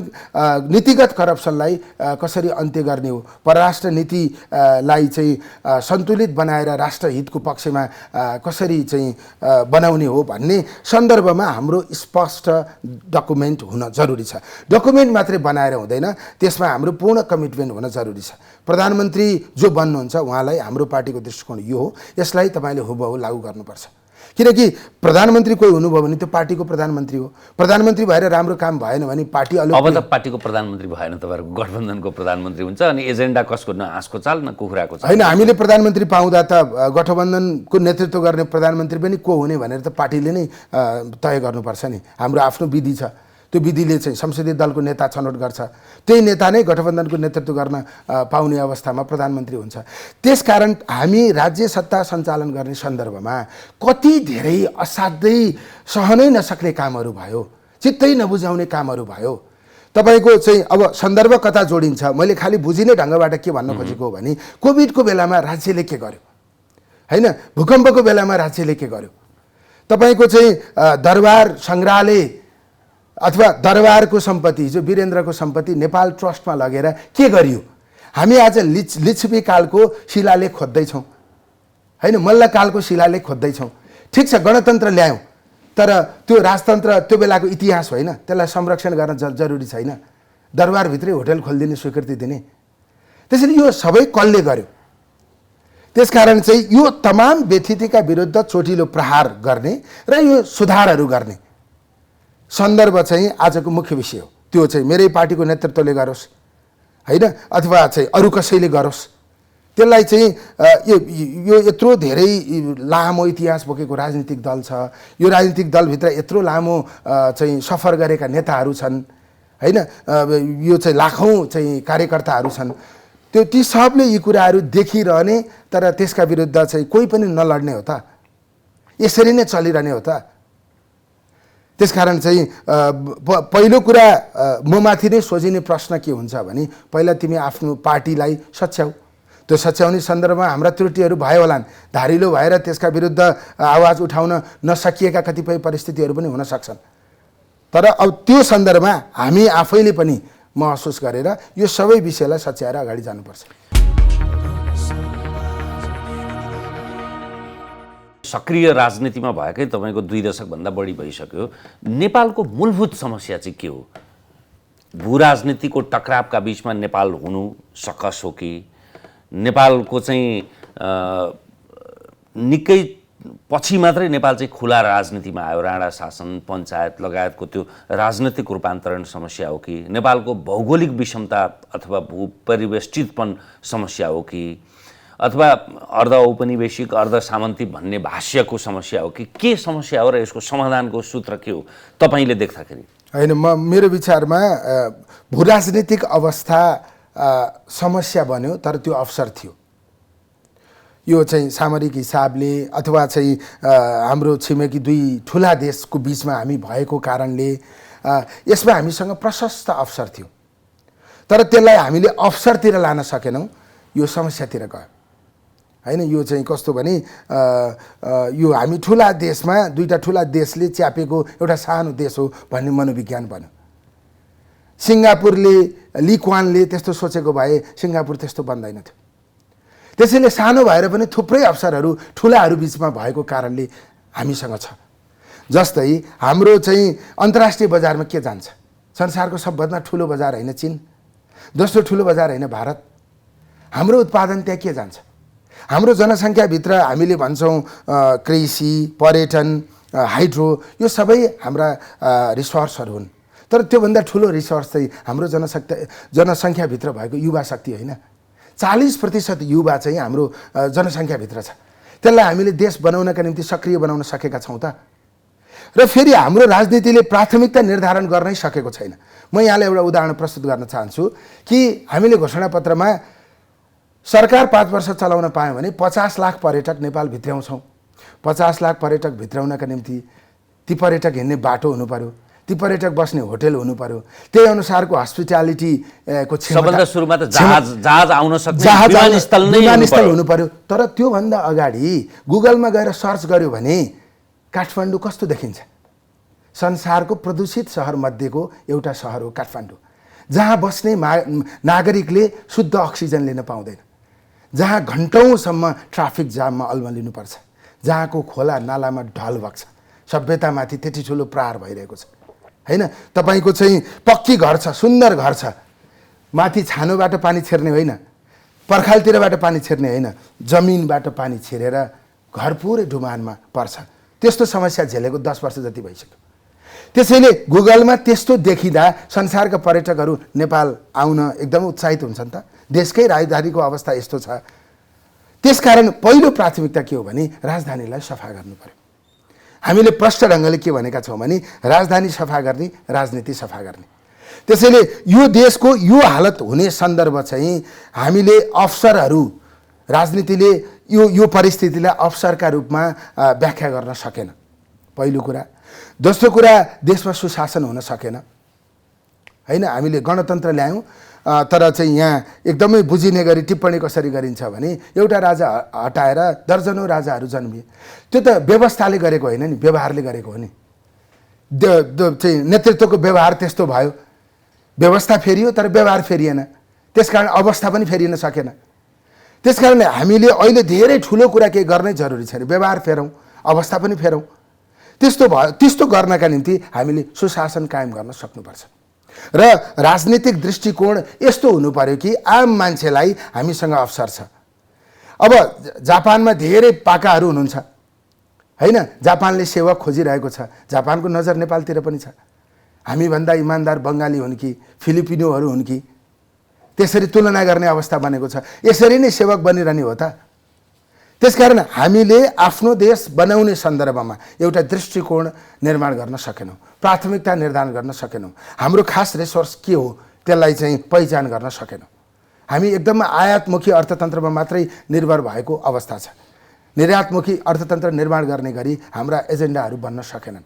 नीतिगत करप्सनलाई कसरी अन्त्य गर्ने हो, परराष्ट्र नीतिलाई चाहिँ सन्तुलित बनाएर राष्ट्रहितको पक्षमा कसरी चाहिँ बनाउने हो भन्ने सन्दर्भमा हाम्रो स्पष्ट डकुमेन्ट हुन जरुरी छ। डकुमेन्ट मात्रै बनाएर हुँदैन, त्यसमा हाम्रो पूर्ण कमिटमेन्ट हुन जरुरी छ। प्रधानमन्त्री जो बन्नुहुन्छ उहाँलाई हाम्रो पार्टीको दृष्टिकोण यो हो, यसलाई तपाईँले हुबहु लागू गर्नुपर्छ। किनकि प्रधानमन्त्री कोही हुनुभयो भने त्यो पार्टीको प्रधानमन्त्री हो। प्रधानमन्त्री भएर राम्रो काम भएन भने पार्टी अब त पार्टीको प्रधानमन्त्री भएन, तपाईँहरूको गठबन्धनको प्रधानमन्त्री हुन्छ। अनि एजेन्डा कसको? न हाँसको चाल न कुखुराको चाल। होइन, हामीले प्रधानमन्त्री पाउँदा त गठबन्धनको नेतृत्व गर्ने प्रधानमन्त्री पनि को हुने भनेर त पार्टीले नै तय गर्नुपर्छ नि। हाम्रो आफ्नो विधि छ, त्यो विधिले चाहिँ संसदीय दलको नेता छनौट गर्छ। त्यही नेता नै गठबन्धनको नेतृत्व गर्न पाउने अवस्थामा प्रधानमन्त्री हुन्छ। त्यसकारण हामी राज्य सत्ता सञ्चालन गर्ने सन्दर्भमा कति धेरै असाध्यै सहनै नसक्ने कामहरू भयो, चित्तै नबुझाउने कामहरू भयो। तपाईँको चाहिँ अब सन्दर्भ कता जोडिन्छ, मैले खालि बुझिने ढङ्गबाट के भन्न खोजेको हो भने कोभिडको बेलामा राज्यले के गर्यो, होइन? भूकम्पको बेलामा राज्यले के गर्यो? तपाईँको चाहिँ दरबार सङ्ग्रहालय अथवा दरबारको सम्पत्ति, जो वीरेन्द्रको सम्पत्ति नेपाल ट्रस्टमा लगेर के गरियो? हामी आज लिच्छवी कालको शिलालेख खोज्दैछौँ, होइन, मल्लकालको शिलालेख खोज्दैछौँ। ठिक छ, गणतन्त्र ल्यायौँ, तर त्यो राजतन्त्र त्यो बेलाको इतिहास होइन, त्यसलाई संरक्षण गर्न जरुरी छैन। दरबारभित्रै होटल खोलिदिने, स्वीकृति दिने। त्यसैले यो सबै कसले गर्यो? त्यसकारण चाहिँ यो तमाम व्यथितिका विरुद्ध चोटिलो प्रहार गर्ने र यो सुधारहरू गर्ने सन्दर्भ चाहिँ आजको मुख्य विषय हो। त्यो चाहिँ मेरै पार्टीको नेतृत्वले गरोस्, होइन, अथवा चाहिँ अरू कसैले गरोस्, त्यसलाई चाहिँ यो यत्रो धेरै लामो इतिहास बोकेको राजनीतिक दल छ। यो राजनीतिक दलभित्र यत्रो लामो चाहिँ सफर गरेका नेताहरू छन्, होइन, यो चाहिँ लाखौँ चाहिँ कार्यकर्ताहरू छन्। ती सबले यी कुराहरू देखिरहने, तर त्यसका विरुद्ध चाहिँ कोही पनि नलड्ने हो त? यसरी नै चलिरहने हो त? त्यसकारण चाहिँ पहिलो कुरा ममाथि नै सोझिने प्रश्न के हुन्छ भने पहिला तिमी आफ्नो पार्टीलाई सच्याऊ। त्यो सच्याउने सन्दर्भमा हाम्रा त्रुटिहरू भयो होलान्, धारिलो भएर त्यसका विरुद्ध आवाज उठाउन नसकिएका कतिपय परिस्थितिहरू पनि हुन सक्छन्। तर अब त्यो सन्दर्भमा हामी आफैले पनि महसुस गरेर यो सबै विषयलाई सच्याएर अगाडि जानुपर्छ। सक्रिय राजनीतिमा भएकै तपाईँको 2 दशकभन्दा बढी भइसक्यो। नेपालको मूलभूत समस्या चाहिँ के हो? भू राजनीतिको टकरावका बिचमा नेपाल हुनु सकस हो कि नेपालको चाहिँ निकै पछि मात्रै नेपाल चाहिँ खुला राजनीतिमा आयो? राणा शासन, पञ्चायत लगायतको त्यो राजनीतिक रूपान्तरण समस्या हो कि नेपालको भौगोलिक विषमता अथवा भूपरिवेष्टितपन समस्या हो कि अथवा अर्ध औपनिवेशिक अर्ध सामन्ती भन्ने भाष्यको समस्या हो कि के समस्या हो र यसको समाधानको सूत्र के हो तपाईँले देख्दाखेरि? होइन, मेरो विचारमा भूराजनीतिक अवस्था समस्या बन्यो, तर त्यो अवसर थियो। यो चाहिँ सामरिक हिसाबले अथवा चाहिँ हाम्रो छिमेकी 2 ठुला देशको बिचमा हामी भएको कारणले यसमा हामीसँग प्रशस्त अवसर थियो, तर त्यसलाई हामीले अवसरतिर लान सकेनौँ, यो समस्यातिर गयो, होइन। यो चाहिँ कस्तो भने यो हामी ठुला देशमा 2टा ठुला देशले च्यापेको एउटा सानो देश हो भन्ने मनोविज्ञान बन्यो। सिङ्गापुरले, ली क्वानले त्यस्तो सोचेको भए सिङ्गापुर त्यस्तो बन्दैन थियो। त्यसैले सानो भएर पनि थुप्रै अवसरहरू ठुलाहरू बिचमा भएको कारणले हामीसँग छ। जस्तै हाम्रो चाहिँ अन्तर्राष्ट्रिय बजारमा के जान्छ? संसारको सबभन्दा ठुलो बजार होइन चीन, दोस्रो ठुलो बजार होइन भारत? हाम्रो उत्पादन त्यहाँ के जान्छ? हाम्रो जनसङ्ख्याभित्र हामीले भन्छौँ कृषि, पर्यटन, हाइड्रो, यो सबै हाम्रा रिसोर्सहरू हुन्, तर त्योभन्दा ठुलो रिसोर्स चाहिँ हाम्रो जनसङ्ख्याभित्र भएको युवा शक्ति होइन। 40% युवा चाहिँ हाम्रो जनसङ्ख्याभित्र छ। त्यसलाई हामीले देश बनाउनका निम्ति सक्रिय बनाउन सकेका छौँ त? र फेरि हाम्रो राजनीतिले प्राथमिकता निर्धारण गर्नै सकेको छैन। म यहाँलाई एउटा उदाहरण प्रस्तुत गर्न चाहन्छु कि हामीले घोषणापत्रमा सरकार 5 वर्ष चलाउन पायौँ भने 50 लाख पर्यटक नेपाल भित्राउँछौँ। 50 लाख पर्यटक भित्राउनका निम्ति ती पर्यटक हिँड्ने बाटो हुनु पर्यो, ती पर्यटक बस्ने होटल हुनु पर्यो, त्यही अनुसारको हस्पिटालिटी को सबभन्दा सुरुमा त जहाज आउन सक्ने विमानस्थल हुनु पर्यो। तर त्योभन्दा अगाडि गुगलमा गएर सर्च गर्यो भने काठमाडौँ कस्तो देखिन्छ? संसारको प्रदूषित सहर मध्येको एउटा सहर हो काठमाडौँ, जहाँ बस्ने नागरिकले शुद्ध अक्सिजन लिन पाउँदैन, जहाँ घन्टौँसम्म ट्राफिक जाममा अल्मलिनुपर्छ, जहाँको खोला नालामा ढल बग्छ, सभ्यतामाथि त्यति ठुलो प्रहार भइरहेको छ, होइन। तपाईँको चाहिँ पक्की घर छ, सुन्दर घर छ, माथि छानोबाट पानी छिर्ने होइन, पर्खालतिरबाट पानी छिर्ने होइन, जमिनबाट पानी छिरेर घर पुरै डुबानमा पर्छ। त्यस्तो समस्या झेलेको 10 वर्ष जति भइसक्यो। त्यसैले गुगलमा त्यस्तो देखिँदा संसारका पर्यटकहरू नेपाल आउन एकदमै उत्साहित हुन्छन् त। देशकै राजधानीको अवस्था यस्तो छ। त्यसकारण पहिलो प्राथमिकता के हो भने राजधानीलाई सफा गर्नु पर्यो। हामीले प्रष्ट ढङ्गले के भनेका छौँ भने राजधानी सफा गर्ने, राजनीति सफा गर्ने। त्यसैले यो देशको यो हालत हुने सन्दर्भ चाहिँ हामीले अवसरहरू, राजनीतिले यो परिस्थितिलाई अवसरका रूपमा व्याख्या गर्न सकेन, पहिलो कुरा। दोस्रो कुरा, देशमा सुशासन हुन सकेन, होइन। हामीले गणतन्त्र ल्यायौँ, तर चाहिँ यहाँ एकदमै बुझिने गरी टिप्पणी कसरी गरिन्छ भने एउटा राजा हटाएर दर्जनौँ राजाहरू जन्मिए। त्यो त व्यवस्थाले गरेको होइन नि, व्यवहारले गरेको हो नि। चाहिँ नेतृत्वको व्यवहार त्यस्तो भयो, व्यवस्था फेरियो तर व्यवहार फेरिएन। त्यसकारण अवस्था पनि फेरिन सकेन। त्यसकारण हामीले अहिले धेरै ठुलो कुरा केही गर्नै जरुरी छैन, व्यवहार फेरौँ, अवस्था पनि फेरौँ। त्यस्तो गर्नका निम्ति हामीले सुशासन कायम गर्न सक्नुपर्छ र राजनीतिक दृष्टिकोण यस्तो हुनु पर्यो कि आम मान्छेलाई हामीसँग अवसर छ। अब जापानमा धेरै पाकाहरू हुनुहुन्छ हैन, जापानले सेवा खोजिरहेको छ, जापानको नजर नेपालतिर पनि छ। हामीभन्दा इमान्दार बङ्गाली हुन् कि फिलिपिनोहरू हुन् कि, त्यसरी तुलना गर्ने अवस्था बनेको छ। यसरी नै सेवक बनिरहने हो त। त्यसकारण हामीले आफ्नो देश बनाउने सन्दर्भमा एउटा दृष्टिकोण निर्माण गर्न सकेनौँ, प्राथमिकता निर्धारण गर्न सकेनौँ, हाम्रो खास रिसोर्स के हो त्यसलाई चाहिँ पहिचान गर्न सकेनौँ। हामी एकदम आयातमुखी अर्थतन्त्रमा मात्रै निर्भर भएको अवस्था छ। निर्यातमुखी अर्थतन्त्र निर्माण गर्ने गरी हाम्रा एजेन्डाहरू बन्न सकेनन्।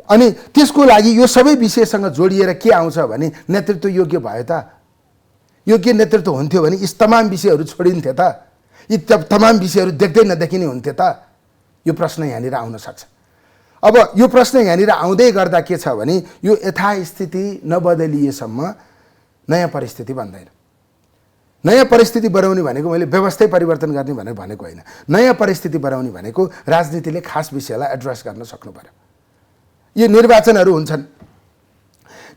अनि त्यसको लागि यो सबै विषयसँग जोडिएर के आउँछ भने नेतृत्व योग्य भयो त। योग्य नेतृत्व हुन्थ्यो भने यी तमाम विषयहरू छोडिन्थे त, यी तमाम विषयहरू देख्दै नदेखिने हुन्थे त। यो प्रश्न यहाँनिर आउन सक्छ। अब यो प्रश्न यहाँनिर आउँदै गर्दा के छ भने यो यथास्थिति नबदलिएसम्म नयाँ परिस्थिति बन्दैन। नयाँ परिस्थिति बनाउने भनेको मैले व्यवस्था परिवर्तन गर्ने भनेर भनेको होइन। नयाँ परिस्थिति बनाउने भनेको राजनीतिले खास विषयलाई एड्रेस गर्न सक्नु पर्यो। यो निर्वाचनहरू हुन्छन्,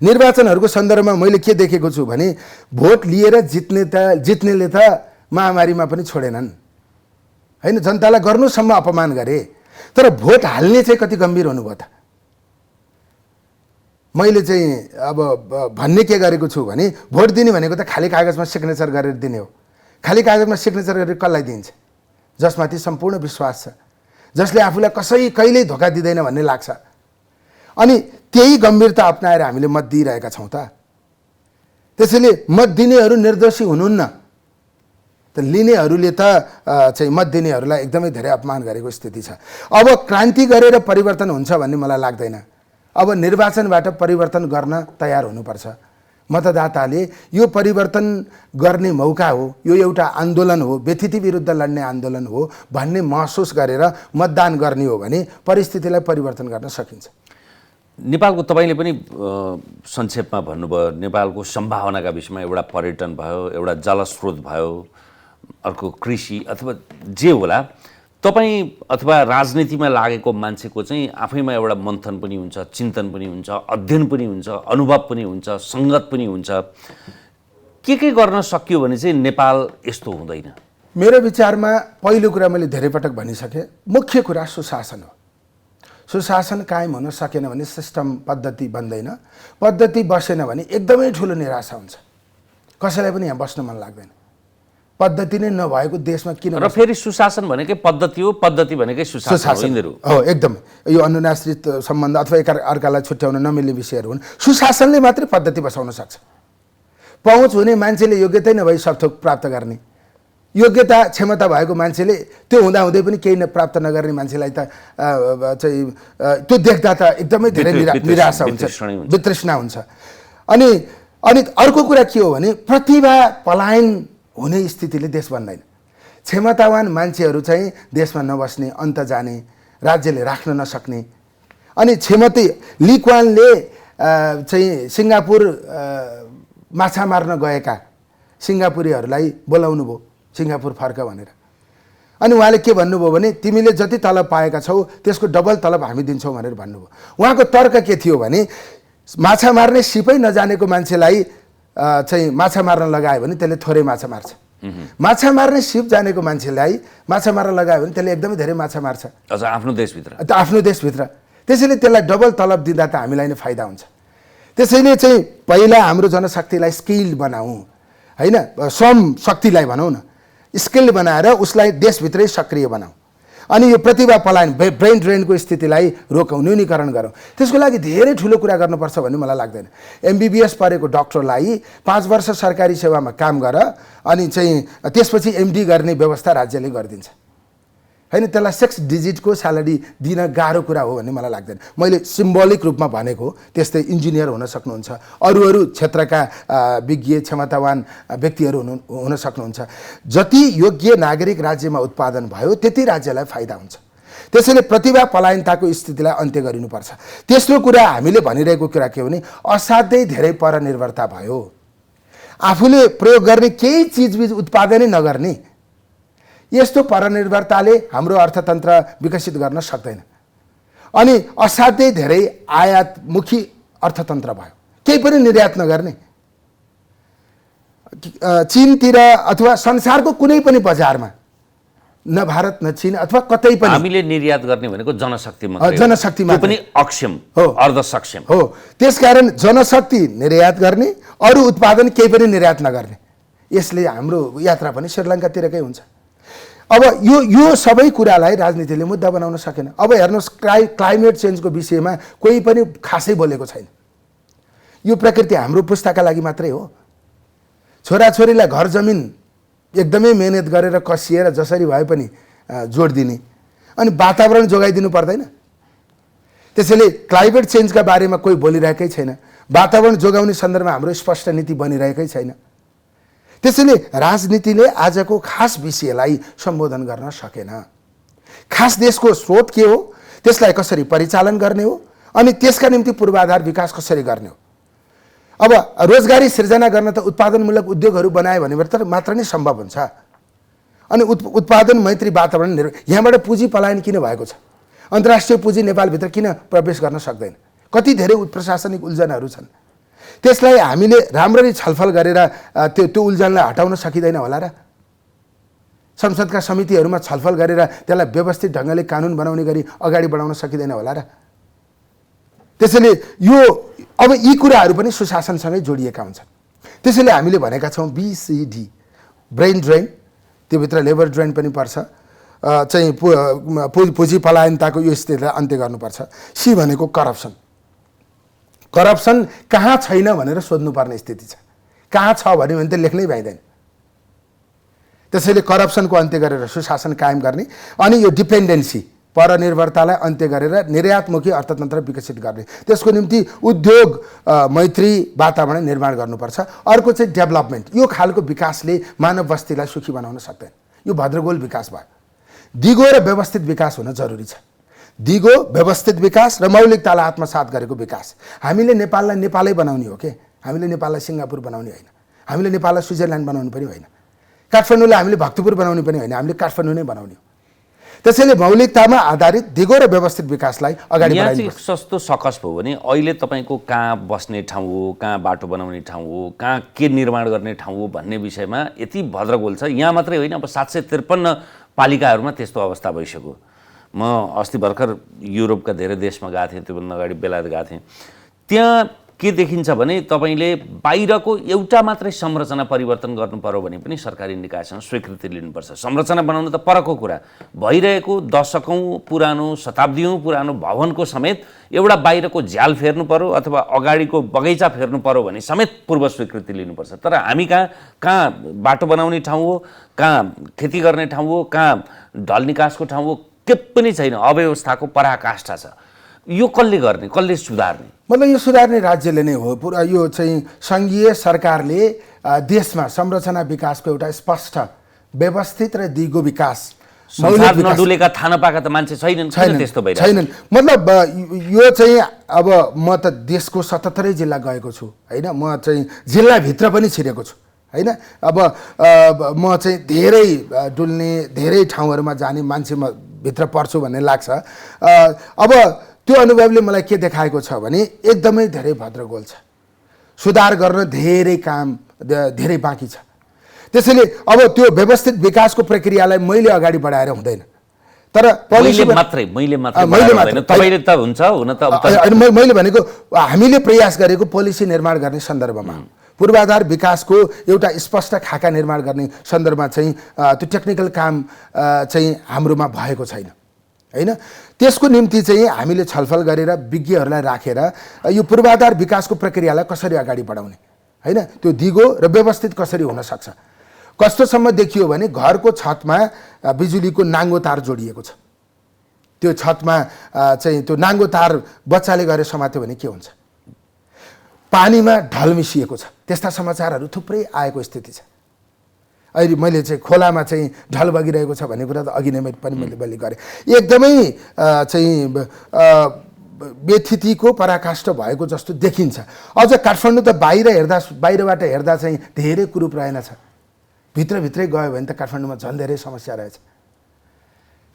निर्वाचनहरूको सन्दर्भमा मैले के देखेको छु भने भोट लिएर जित्नेले त महामारीमा पनि छोडेनन् हैन, जनतालाई गर्नुसम्म अपमान गरे, तर भोट हाल्ने चाहिँ कति गम्भीर हुनुभयो त। मैले चाहिँ अब भन्ने के गरेको छु भने भोट दिने भनेको त खाली कागजमा सिग्नेचर गरेर दिने हो। खाली कागजमा सिग्नेचर गरेर कसलाई दिन्छ? जसमाथि सम्पूर्ण विश्वास छ, जसले आफूलाई कहिल्यै धोका दिँदैन भन्ने लाग्छ। अनि त्यही गम्भीरता अपनाएर हामीले मत दिइरहेका छौँ त। त्यसैले मत दिनेहरू निर्दोषी हुनुहुन्न, त लिनेहरूले त चाहिँ मत दिनेहरूलाई एकदमै धेरै अपमान गरेको स्थिति छ। अब क्रान्ति गरेर परिवर्तन हुन्छ भन्ने मलाई लाग्दैन। अब निर्वाचनबाट परिवर्तन गर्न तयार हुनुपर्छ। मतदाताले यो परिवर्तन गर्ने मौका हो, यो एउटा आन्दोलन हो, व्यथिति विरुद्ध लड्ने आन्दोलन हो भन्ने महसुस गरेर मतदान गर्ने हो भने परिस्थितिलाई परिवर्तन गर्न सकिन्छ। नेपालको तपाईँले पनि संक्षेपमा भन्नुभयो, नेपालको सम्भावनाका विषयमा एउटा पर्यटन भयो, एउटा जलस्रोत भयो, अर्को कृषि अथवा जे होला, तपाईँ अथवा राजनीतिमा लागेको मान्छेको चाहिँ आफैमा एउटा मन्थन पनि हुन्छ, चिन्तन पनि हुन्छ, अध्ययन पनि हुन्छ, अनुभव पनि हुन्छ, सङ्गत पनि हुन्छ। के गर्न सकियो भने चाहिँ नेपाल यस्तो हुँदैन? मेरो विचारमा पहिलो कुरा मैले धेरै पटक भनिसकेँ, मुख्य कुरा सुशासन हो। सुशासन कायम हुन सकेन भने सिस्टम पद्धति बन्दैन, पद्धति बसेन भने एकदमै ठुलो निराशा हुन्छ, कसैलाई पनि यहाँ बस्न मन लाग्दैन। पद्धति नै नभएको देशमा किन? र फेरि सुशासन भनेकै पद्धति हो, पद्धति भनेकै सुशासन हो। एकदम यो अनुनाश्रित सम्बन्ध अथवा अर्कालाई छुट्याउन नमिल्ने विषयहरू हुन्। सुशासनले मात्रै पद्धति बसाउन सक्छ। पहुँच हुने मान्छेले योग्यतै नभई सब थोक प्राप्त गर्ने, योग्यता क्षमता भएको मान्छेले त्यो हुँदाहुँदै पनि केही प्राप्त नगर्ने मान्छेलाई त चाहिँ त्यो देख्दा त एकदमै धेरै निराशा हुन्छ, वितृष्णा हुन्छ। अनि अर्को कुरा के हो भने प्रतिभा पलायन हुने स्थितिले देश बन्दैन। क्षमतावान मान्छेहरू चाहिँ देशमा नबस्ने, अन्त जाने, राज्यले राख्न नसक्ने। अनि क्षमता लिक्वानले चाहिँ सिङ्गापुर माछा मार्न गएका सिङ्गापुरीहरूलाई बोलाउनु भयो, सिङ्गापुर फर्क भनेर। अनि उहाँले के भन्नुभयो भने तिमीले जति तलब पाएका छौ त्यसको डबल तलब हामी दिन्छौँ भनेर भन्नुभयो। उहाँको तर्क के थियो भने माछा मार्ने सिपै नजानेको मान्छेलाई चाहिँ माछा मार्न लगायो भने त्यसले थोरै माछा मार्छ, माछा मार्ने सिप जानेको मान्छेलाई माछा मार्न लगायो भने त्यसले एकदमै धेरै माछा मार्छ, अझ आफ्नो देशभित्र। त्यसैले त्यसलाई डबल तलब दिँदा त हामीलाई नै फाइदा हुन्छ। त्यसैले चाहिँ पहिला हाम्रो जनशक्तिलाई स्किल्ड बनाऊ हैन, श्रम शक्तिलाई भनौँ न, स्किल्ड बनाएर उसलाई देशभित्रै सक्रिय बनाऊ। अनि यो प्रतिभा पलायन, ब्रेन ड्रेनको स्थितिलाई रोकौँ, न्यूनीकरण गरौँ। त्यसको लागि धेरै ठुलो कुरा गर्नुपर्छ भन्ने मलाई लाग्दैन। MBBS पढेको डक्टरलाई 5 वर्ष सरकारी सेवामा काम गर अनि चाहिँ त्यसपछि MD गर्ने व्यवस्था राज्यले गरिदिन्छ हैन। त्यसलाई 6 डिजिटको स्यालेरी दिन गाह्रो कुरा हो भन्ने मलाई लाग्दैन। मैले सिम्बोलिक रूपमा भनेको, त्यस्तै इन्जिनियर हुन सक्नुहुन्छ, अरू क्षेत्रका विज्ञ क्षमतावान व्यक्तिहरू हुन सक्नुहुन्छ। जति योग्य नागरिक राज्यमा उत्पादन भयो त्यति राज्यलाई फाइदा हुन्छ। त्यसैले प्रतिभा पलायनताको स्थितिलाई अन्त्य गरिनुपर्छ। तेस्रो कुरा हामीले भनिरहेको कुरा के हो भने असाध्यै धेरै परनिर्भरता भयो। आफूले प्रयोग गर्ने केही चिजबिज उत्पादनै नगर्ने यस्तो परनिर्भरताले हाम्रो अर्थतन्त्र विकसित गर्न सक्दैन अनि असाध्यै धेरै आयातमुखी अर्थतन्त्र भयो। केही पनि निर्यात नगर्ने चीनतिर अथवा संसारको कुनै पनि बजारमा न भारत न चीन अथवा कतै पनि हामीले निर्यात गर्ने भनेको जनशक्ति मात्रै हो। जनशक्ति त्यो पनि अक्षम हो, अर्धसक्षम हो। त्यसकारण जनशक्ति निर्यात गर्ने, अरू उत्पादन केही पनि निर्यात नगर्ने, यसले हाम्रो यात्रा पनि श्रीलङ्कातिरकै हुन्छ। अब यो सबै कुरालाई राजनीतिले मुद्दा बनाउन सकेन। अब हेर्नुहोस्, क्लाइमेट चेन्जको विषयमा कोही पनि खासै बोलेको छैन। यो प्रकृति हाम्रो पुस्ताका लागि मात्रै हो। छोराछोरीलाई घर जमिन एकदमै मेहनत गरेर कसिएर जसरी भए पनि जोड दिने अनि वातावरण जोगाइदिनु पर्दैन। त्यसैले क्लाइमेट चेन्जका बारेमा कोही बोलिरहेकै छैन। वातावरण जोगाउने सन्दर्भमा हाम्रो स्पष्ट नीति बनिरहेकै छैन। त्यसैले राजनीतिले आजको खास विषयलाई सम्बोधन गर्न सकेन। खास देशको स्रोत के हो, त्यसलाई कसरी परिचालन गर्ने हो अनि त्यसका निम्ति पूर्वाधार विकास कसरी गर्ने हो। अब रोजगारी सृजना गर्न त उत्पादनमूलक उद्योगहरू बनायो भने मात्र नै सम्भव हुन्छ। अनि उत्पादन मैत्री वातावरण यहाँबाट पुँजी पलायन किन भएको छ? अन्तर्राष्ट्रिय पुँजी नेपालभित्र किन प्रवेश गर्न सक्दैन? कति धेरै प्रशासनिक उल्झनहरू छन्। त्यसलाई हामीले राम्ररी छलफल गरेर त्यो उल्झनलाई हटाउन सकिँदैन होला र? संसदका समितिहरूमा छलफल गरेर त्यसलाई व्यवस्थित ढङ्गले कानुन बनाउने गरी अगाडि बढाउन सकिँदैन होला र? त्यसैले अब यी कुराहरू पनि सुशासनसँगै जोडिएका हुन्छन्। त्यसैले हामीले भनेका छौँ BCD, ब्रेन ड्रेन, त्योभित्र लेबर ड्रेन पनि पर्छ, चाहिँ पुँजी पलायनताको यो स्थितिलाई अन्त्य गर्नुपर्छ। C भनेको करप्सन। करप्सन कहाँ छैन भनेर सोध्नुपर्ने स्थिति छ। कहाँ छ भन्यो भने त लेख्नै पाइँदैन। त्यसैले करप्सनको अन्त्य गरेर सुशासन कायम गर्ने अनि यो डिपेन्डेन्सी परनिर्भरतालाई अन्त्य गरेर निर्यातमुखी अर्थतन्त्र विकसित गर्ने, त्यसको निम्ति उद्योग मैत्री वातावरण निर्माण गर्नुपर्छ। अर्को चाहिँ डेभलपमेन्ट। यो खालको विकासले मानव बस्तीलाई सुखी बनाउन सक्दैन। यो भद्रगोल विकास भयो। दिगो र व्यवस्थित विकास हुन जरुरी छ। दिगो, व्यवस्थित विकास र मौलिकतालाई आत्मसात गरेको विकास। हामीले नेपाललाई नेपालै बनाउने हो के? हामीले नेपाललाई सिङ्गापुर बनाउने होइन। हामीले नेपाललाई स्विजरल्यान्ड बनाउनु पनि होइन। काठमाडौँलाई हामीले भक्तपुर बनाउनु पनि होइन। हामीले काठमाडौँ नै बनाउने हो। त्यसैले मौलिकतामा आधारित दिगो र व्यवस्थित विकासलाई अगाडि बढाइन्छ। सस्तो सकस भयो भने अहिले तपाईँको कहाँ बस्ने ठाउँ हो, कहाँ बाटो बनाउने ठाउँ हो, कहाँ के निर्माण गर्ने ठाउँ हो भन्ने विषयमा यति भद्रगोल छ। यहाँ मात्रै होइन, अब 753 पालिकाहरूमा त्यस्तो अवस्था भइसक्यो। म अस्ति भर्खर युरोपका धेरै देशमा गएको थिएँ, त्योभन्दा अगाडि बेलायत गएको थिएँ। त्यहाँ के देखिन्छ भने तपाईँले बाहिरको एउटा मात्रै संरचना परिवर्तन गर्नु पर्यो भने पनि सरकारी निकायसँग स्वीकृति लिनुपर्छ। संरचना बनाउनु त परको कुरा, भइरहेको दशकौँ पुरानो, शताब्दीौँ पुरानो भवनको समेत एउटा बाहिरको झ्याल फेर्नु पर्यो अथवा अगाडिको बगैँचा फेर्नु पर्यो भने समेत पूर्व स्वीकृति लिनुपर्छ। तर हामी कहाँ बाटो बनाउने ठाउँ हो, कहाँ खेती गर्ने ठाउँ हो, कहाँ ढल निकासको ठाउँ हो, के पनि छैन। अव्यवस्थाको पराकाष्ठा छ। यो कसले गर्ने, कसले सुधार्ने? मतलब यो सुधार्ने राज्यले नै हो। पुरा यो चाहिँ सङ्घीय सरकारले देशमा संरचना विकासको एउटा स्पष्ट व्यवस्थित र दिगो विकास, संसार नडुलेका थाहा नपाएका त मान्छे छैनन्। छैनन्। मतलब यो चाहिँ अब म त देशको 77 जिल्ला गएको छु होइन। म चाहिँ जिल्लाभित्र पनि छिरेको छु होइन। अब म चाहिँ धेरै डुल्ने, धेरै ठाउँहरूमा जाने मान्छे म भित्र पर्छु भन्ने लाग्छ। अब त्यो अनुभवले मलाई के देखाएको छ भने एकदमै धेरै भद्रगोल छ। सुधार गर्न धेरै काम, धेरै बाँकी छ। त्यसैले अब त्यो व्यवस्थित विकासको प्रक्रियालाई मैले अगाडि बढाएर हुँदैन। तर मैले भनेको हामीले प्रयास गरेको पोलिसी निर्माण गर्ने सन्दर्भमा, पूर्वाधार विकासको एउटा स्पष्ट खाका निर्माण गर्ने सन्दर्भमा चाहिँ त्यो टेक्निकल काम चाहिँ हाम्रोमा भएको छैन होइन। त्यसको निम्ति चाहिँ हामीले छलफल गरेर विज्ञहरूलाई राखेर यो पूर्वाधार विकासको प्रक्रियालाई कसरी अगाडि बढाउने होइन, त्यो दिगो र व्यवस्थित कसरी हुन सक्छ। कस्तोसम्म देखियो भने घरको छतमा बिजुलीको नाङ्गो तार जोडिएको छ। त्यो छतमा चाहिँ त्यो नाङ्गो तार बच्चाले गएर समात्यो भने के हुन्छ? पानीमा ढल मिसिएको छ। त्यस्ता समाचारहरू थुप्रै आएको स्थिति छ। अहिले मैले चाहिँ खोलामा चाहिँ ढल बगिरहेको छ भन्ने कुरा त अघि नै पनि मैले गरेँ। एकदमै चाहिँ व्यथितिको पराकाष्ठ भएको जस्तो देखिन्छ। अझ काठमाडौँ त बाहिरबाट हेर्दा चाहिँ धेरै कुरूप रहेनछ, भित्रभित्रै गयो भने त काठमाडौँमा झन् धेरै समस्या रहेछ।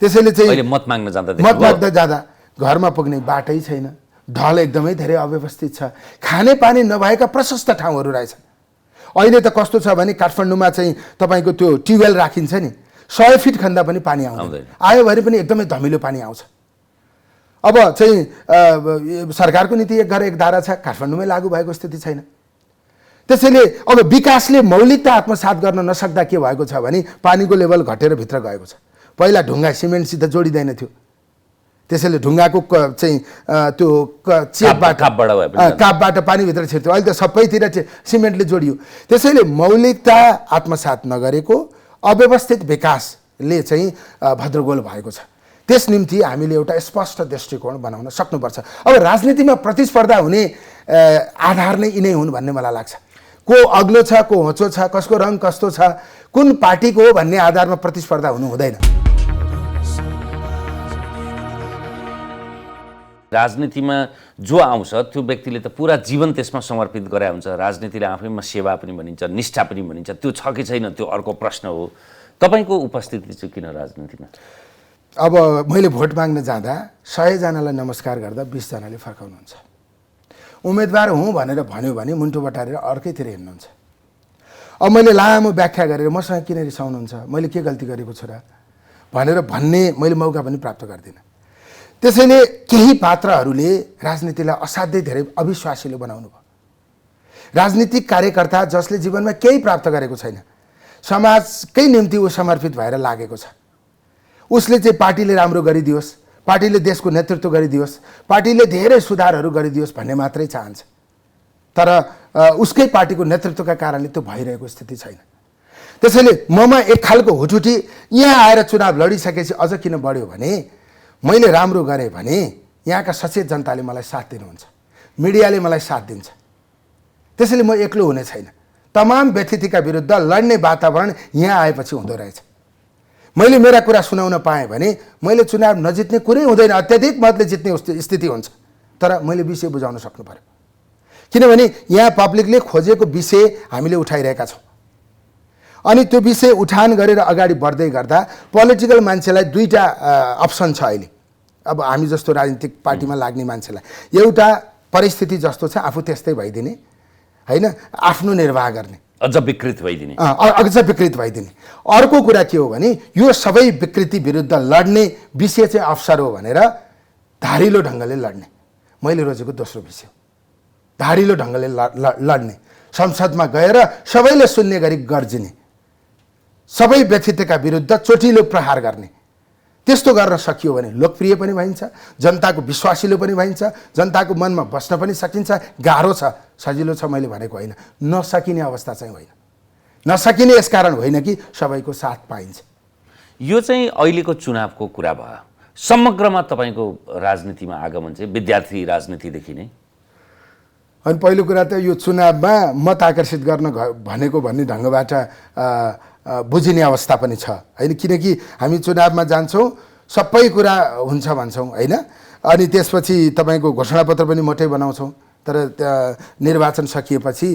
त्यसैले चाहिँ मत माग्न जाँदा घरमा पुग्ने बाटै छैन, ढल एकदमै धेरै अव्यवस्थित छ, खाने पानी नभएका प्रशस्त ठाउँहरू रहेछन्। अहिले त कस्तो छ भने काठमाडौँमा चाहिँ तपाईँको त्यो ट्युबवेल राखिन्छ नि, 100 फिट खन्दा पनि पानी आउँदैन, आयो भने पनि एकदमै धमिलो पानी आउँछ। अब चाहिँ सरकारको नीति एक घर एक धारा छ, काठमाडौँमै लागू भएको स्थिति छैन। त्यसैले अब विकासले मौलिकता आत्मसात गर्न नसक्दा के भएको छ भने पानीको लेभल घटेर भित्र गएको छ। पहिला ढुङ्गा सिमेन्टसित जोडिँदैन थियो, त्यसैले ढुङ्गाको चाहिँ त्यो कापबाट पानीभित्र छिर्थ्यो। अहिले त सबैतिर सिमेन्टले जोडियो। त्यसैले मौलिकता आत्मसात नगरेको अव्यवस्थित विकासले चाहिँ भद्रगोल भएको छ। त्यस निम्ति हामीले एउटा स्पष्ट दृष्टिकोण बनाउन सक्नुपर्छ। अब राजनीतिमा प्रतिस्पर्धा हुने आधार नै यिनै हुन् भन्ने मलाई लाग्छ। को अग्लो छ, को होचो छ, कसको रङ कस्तो छ, कुन पार्टीको हो भन्ने आधारमा प्रतिस्पर्धा हुनु हुँदैन। राजनीतिमा जो आउँछ त्यो व्यक्तिले त पुरा जीवन त्यसमा समर्पित गरे हुन्छ। राजनीतिले आफैमा सेवा पनि भनिन्छ, निष्ठा पनि भनिन्छ। त्यो छ कि छैन त्यो अर्को प्रश्न हो। तपाईँको उपस्थिति चाहिँ किन राजनीतिमा? अब मैले भोट माग्न जाँदा 100 जनालाई नमस्कार गर्दा 20 जनाले फर्काउनुहुन्छ। उम्मेदवार हुँ भनेर भन्यो भने मुन्टो बटारेर अर्कैतिर हिँड्नुहुन्छ। अब मैले लामो व्याख्या गरेर मसँग किन रिसाउनुहुन्छ, मैले के गल्ती गरेको छु र भनेर भन्ने मैले मौका पनि प्राप्त गर्दिनँ। त्यसैले केही पात्रहरूले राजनीतिलाई असाध्यै धेरै अविश्वासिलो बनाउनु भयो। राजनीतिक कार्यकर्ता जसले जीवनमा केही प्राप्त गरेको छैन, समाजकै निम्ति ऊ समर्पित भएर लागेको छ, उसले चाहिँ पार्टीले राम्रो गरिदियोस्, पार्टीले देशको नेतृत्व गरिदियोस्, पार्टीले धेरै सुधारहरू गरिदियोस् भन्ने मात्रै चाहन्छ। तर उसकै पार्टीको नेतृत्वका कारणले त्यो भइरहेको स्थिति छैन। त्यसैले ममा एक खालको हुटुटी यहाँ आएर चुनाव लडिसकेपछि अझ किन बढ्यो भने मैले राम्रो गरेँ भने यहाँका सचेत जनताले मलाई साथ दिनुहुन्छ, मिडियाले मलाई साथ दिन्छ। त्यसैले म एक्लो हुने छैन। तमाम व्यथितिका विरुद्ध लड्ने वातावरण यहाँ आएपछि हुँदो रहेछ। मैले मेरा कुरा सुनाउन पाएँ भने मैले चुनाव नजित्ने कुरै हुँदैन, अत्याधिक मतले जित्ने स्थिति हुन्छ। तर मैले विषय बुझाउन सक्नु पर्यो, किनभने यहाँ पब्लिकले खोजेको विषय हामीले उठाइरहेका छौँ। अनि त्यो विषय उठान गरेर अगाडि बढ्दै गर्दा पोलिटिकल मान्छेलाई दुईटा अप्सन छ अहिले। अब हामी जस्तो राजनीतिक पार्टीमा लाग्ने मान्छेलाई एउटा परिस्थिति जस्तो छ, आफू त्यस्तै भइदिने होइन, आफ्नो निर्वाह गर्ने, अझ विकृत भइदिने, अर्को कुरा के हो भने यो सबै विकृति विरुद्ध लड्ने विषय चाहिँ अवसर हो भनेर धारिलो ढङ्गले लड्ने। मैले रोजेको दोस्रो विषय धारिलो ढङ्गले लड्ने, संसदमा गएर सबैले सुन्ने गरी गर्जिने, सबै व्यथितका विरुद्ध चोटिलो प्रहार गर्ने। त्यस्तो गर्न सकियो भने लोकप्रिय पनि भइन्छ, जनताको विश्वासिलो पनि भइन्छ, जनताको मनमा बस्न पनि सकिन्छ। गाह्रो छ, सजिलो छ मैले भनेको होइन, नसकिने अवस्था चाहिँ होइन। नसकिने यसकारण होइन कि सबैको साथ पाइन्छ। यो चाहिँ अहिलेको चुनावको कुरा भयो। समग्रमा तपाईँको राजनीतिमा आगमन चाहिँ विद्यार्थी राजनीतिदेखि नै? अनि पहिलो कुरा त यो चुनावमा मत आकर्षित गर्न भनेको भन्ने ढङ्गबाट बुझिने अवस्था पनि छ होइन। किनकि हामी चुनावमा जान्छौँ, सबै कुरा हुन्छ भन्छौँ होइन, अनि त्यसपछि तपाईँको घोषणापत्र पनि मोटै बनाउँछौँ। तर निर्वाचन सकिएपछि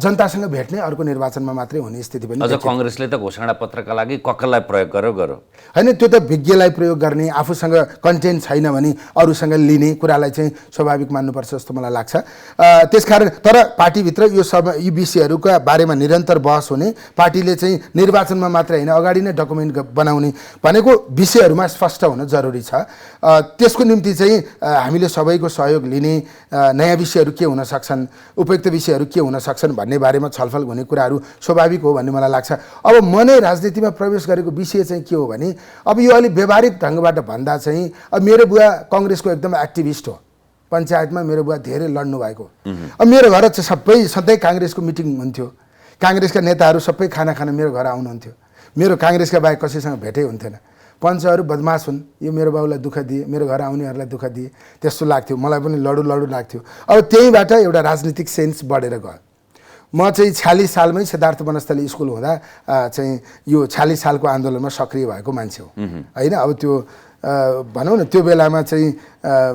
जनतासँग भेट्ने अर्को निर्वाचनमा मात्रै हुने स्थिति पनि। अझ काङ्ग्रेसले त घोषणापत्रका लागि कक्कललाई प्रयोग गरो होइन, त्यो त विज्ञलाई प्रयोग गर्ने, आफूसँग कन्टेन्ट छैन भने अरूसँग लिने कुरालाई चाहिँ स्वाभाविक मान्नुपर्छ जस्तो मलाई लाग्छ। त्यसकारण तर पार्टीभित्र यी विषयहरूका बारेमा निरन्तर बहस हुने, पार्टीले चाहिँ निर्वाचनमा मात्र होइन अगाडि नै डकुमेन्ट बनाउने भनेको विषयहरूमा स्पष्ट हुन जरुरी छ। त्यसको निम्ति चाहिँ हामीले सबैको सहयोग लिने, नयाँ विषयहरू के हुन सक्छन्, उपयुक्त विषयहरू के हुन सक्छन् भन्ने बारेमा छलफल हुने कुराहरू स्वाभाविक हो भन्ने मलाई लाग्छ। अब म नै राजनीतिमा प्रवेश गरेको विषय चाहिँ के हो भने अब यो अलिक व्यवहारिक ढङ्गबाट भन्दा चाहिँ अब मेरो बुवा काङ्ग्रेसको एकदम एक्टिभिस्ट हो, पञ्चायतमा मेरो बुवा धेरै लड्नु भएको। अब मेरो घर चाहिँ सधैँ काङ्ग्रेसको मिटिङ हुन्थ्यो, काङ्ग्रेसका नेताहरू सबै खाना खान मेरो घर आउनुहुन्थ्यो। मेरो काङ्ग्रेसका बाहेक कसैसँग भेटै हुन्थेन। पञ्चहरू बदमास हुन्, यो मेरो बाबुलाई दुःख दिए, मेरो घर आउनेहरूलाई दुःख दिए, त्यस्तो लाग्थ्यो। मलाई पनि लडु लाग्थ्यो। अब त्यहीँबाट एउटा राजनीतिक सेन्स बढेर गयो। म चाहिँ 46 सालमै सिद्धार्थ वनस्थली स्कुल हुँदा चाहिँ यो 46 सालको आन्दोलनमा सक्रिय भएको मान्छे हो होइन। अब त्यो भनौँ न त्यो बेलामा चाहिँ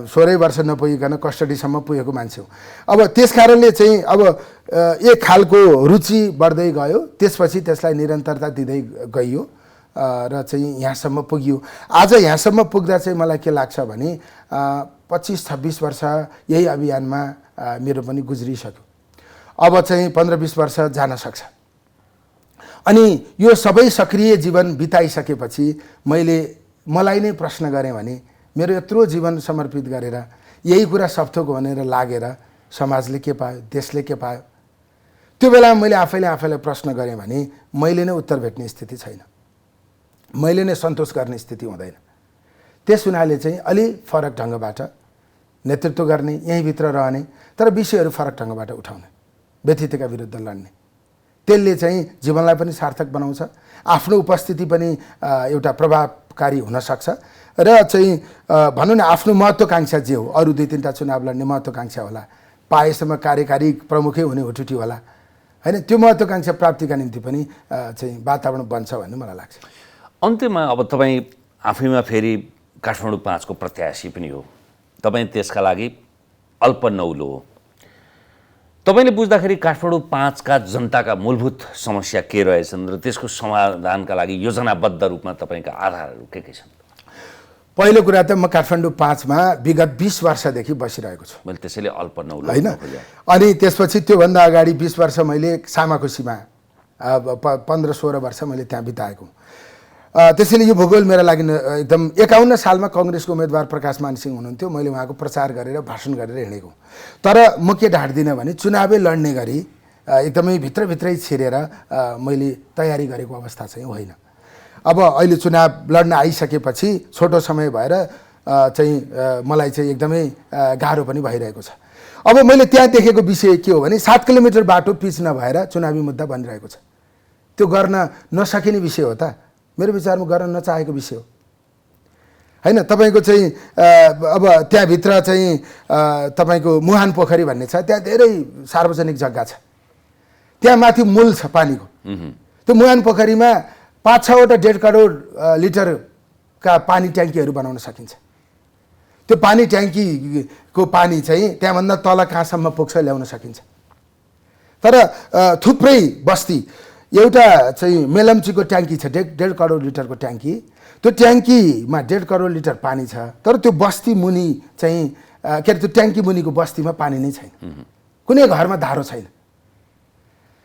16 वर्ष नपुगिकन कस्टडीसम्म पुगेको मान्छे हो। अब त्यस कारणले चाहिँ अब एक खालको रुचि बढ्दै गयो, त्यसपछि त्यसलाई निरन्तरता दिँदै गइयो र चाहिँ यहाँसम्म पुग्यो। आज यहाँसम्म पुग्दा चाहिँ मलाई के लाग्छ भने 25-26 वर्ष यही अभियानमा मेरो पनि गुज्रिसक्यो। अब चाहिँ 15-20 वर्ष जान सक्छ। अनि यो सबै सक्रिय जीवन बिताइसकेपछि मलाई नै प्रश्न गरेँ भने मेरो यत्रो जीवन समर्पित गरेर यही कुरा सप्थोक भनेर लागेर समाजले के पायो, देशले के पायो? त्यो बेला मैले आफैलाई प्रश्न गरेँ भने मैले नै उत्तर भेट्ने स्थिति छैन, मैले नै सन्तोष गर्ने स्थिति हुँदैन। त्यस हुनाले चाहिँ अलि फरक ढङ्गबाट नेतृत्व गर्ने, यहीँभित्र रहने, तर विषयहरू फरक ढङ्गबाट उठाउने, व्यथितका विरुद्ध लड्ने, त्यसले चाहिँ जीवनलाई पनि सार्थक बनाउँछ, आफ्नो उपस्थिति पनि एउटा प्रभावकारी हुनसक्छ र चाहिँ भनौँ न आफ्नो महत्त्वकाङ्क्षा जे हो, अरू 2-3टा चुनाव लड्ने महत्त्वकाङ्क्षा होला, पाएसम्म कार्यकारी प्रमुखै हुने हुटुटी होला हैन, त्यो महत्त्वकाङ्क्षा प्राप्तिका निम्ति पनि चाहिँ वातावरण बन्छ भन्ने मलाई लाग्छ। अन्त्यमा अब तपाईँ आफैमा फेरि काठमाडौँ 5 को प्रत्याशी पनि हो, तपाईँ त्यसका लागि अल्प नौलो हो। तपाईँले बुझ्दाखेरि काठमाडौँ 5 का जनताका मूलभूत समस्या के रहेछन् र त्यसको समाधानका लागि योजनाबद्ध रूपमा तपाईँका आधारहरू के छन्? पहिलो कुरा त म काठमाडौँ 5 मा विगत 20 वर्षदेखि बसिरहेको छु। मैले त्यसैले अल्प नौलो हैन। अनि त्यसपछि त्योभन्दा अगाडि 20 वर्ष मैले सामाकोसीमा 15-16 वर्ष मैले त्यहाँ बिताएको। त्यसैले यो भूगोल मेरो लागि एकदम 51 सालमा कांग्रेसको उम्मेदवार प्रकाशमान सिंह हुनुहुन्थ्यो, मैले उहाँको प्रचार गरेर भाषण गरेर हिँडेको। तर म के ढाड्दिनँ भने चुनावै लड्ने गरी एकदमै भित्रभित्रै छिरेर मैले तयारी गरेको अवस्था चाहिँ होइन। अब अहिले चुनाव लड्न आइसकेपछि छोटो समय भएर चाहिँ मलाई चाहिँ एकदमै गाह्रो पनि भइरहेको छ। अब मैले त्यहाँ देखेको विषय के हो भने 7 किलोमिटर बाटो पिच नभएर चुनावी मुद्दा बनिरहेको छ। त्यो गर्न नसकिने विषय हो त? मेरो विचारमा गर्न नचाहेको विषय हो हैन। तपाईँको चाहिँ अब त्यहाँभित्र चाहिँ तपाईँको मुहान पोखरी भन्ने छ, त्यहाँ धेरै सार्वजनिक जग्गा छ, त्यहाँ माथि मूल छ पानीको। त्यो मुहान पोखरीमा 5-6 वटा 1.5 करोड लिटरका पानी ट्याङ्कीहरू बनाउन सकिन्छ। त्यो पानी ट्याङ्कीको पानी चाहिँ त्यहाँभन्दा तल कहाँसम्म पुग्छ ल्याउन सकिन्छ। तर थुप्रै बस्ती, एउटा चाहिँ मेलम्चीको ट्याङ्की छ 1.5 करोड लिटरको ट्याङ्की, त्यो ट्याङ्कीमा 1.5 करोड लिटर पानी छ, तर त्यो बस्ती मुनि चाहिँ के अरे त्यो ट्याङ्की मुनिको बस्तीमा पानी नै छैन, कुनै घरमा धारो छैन।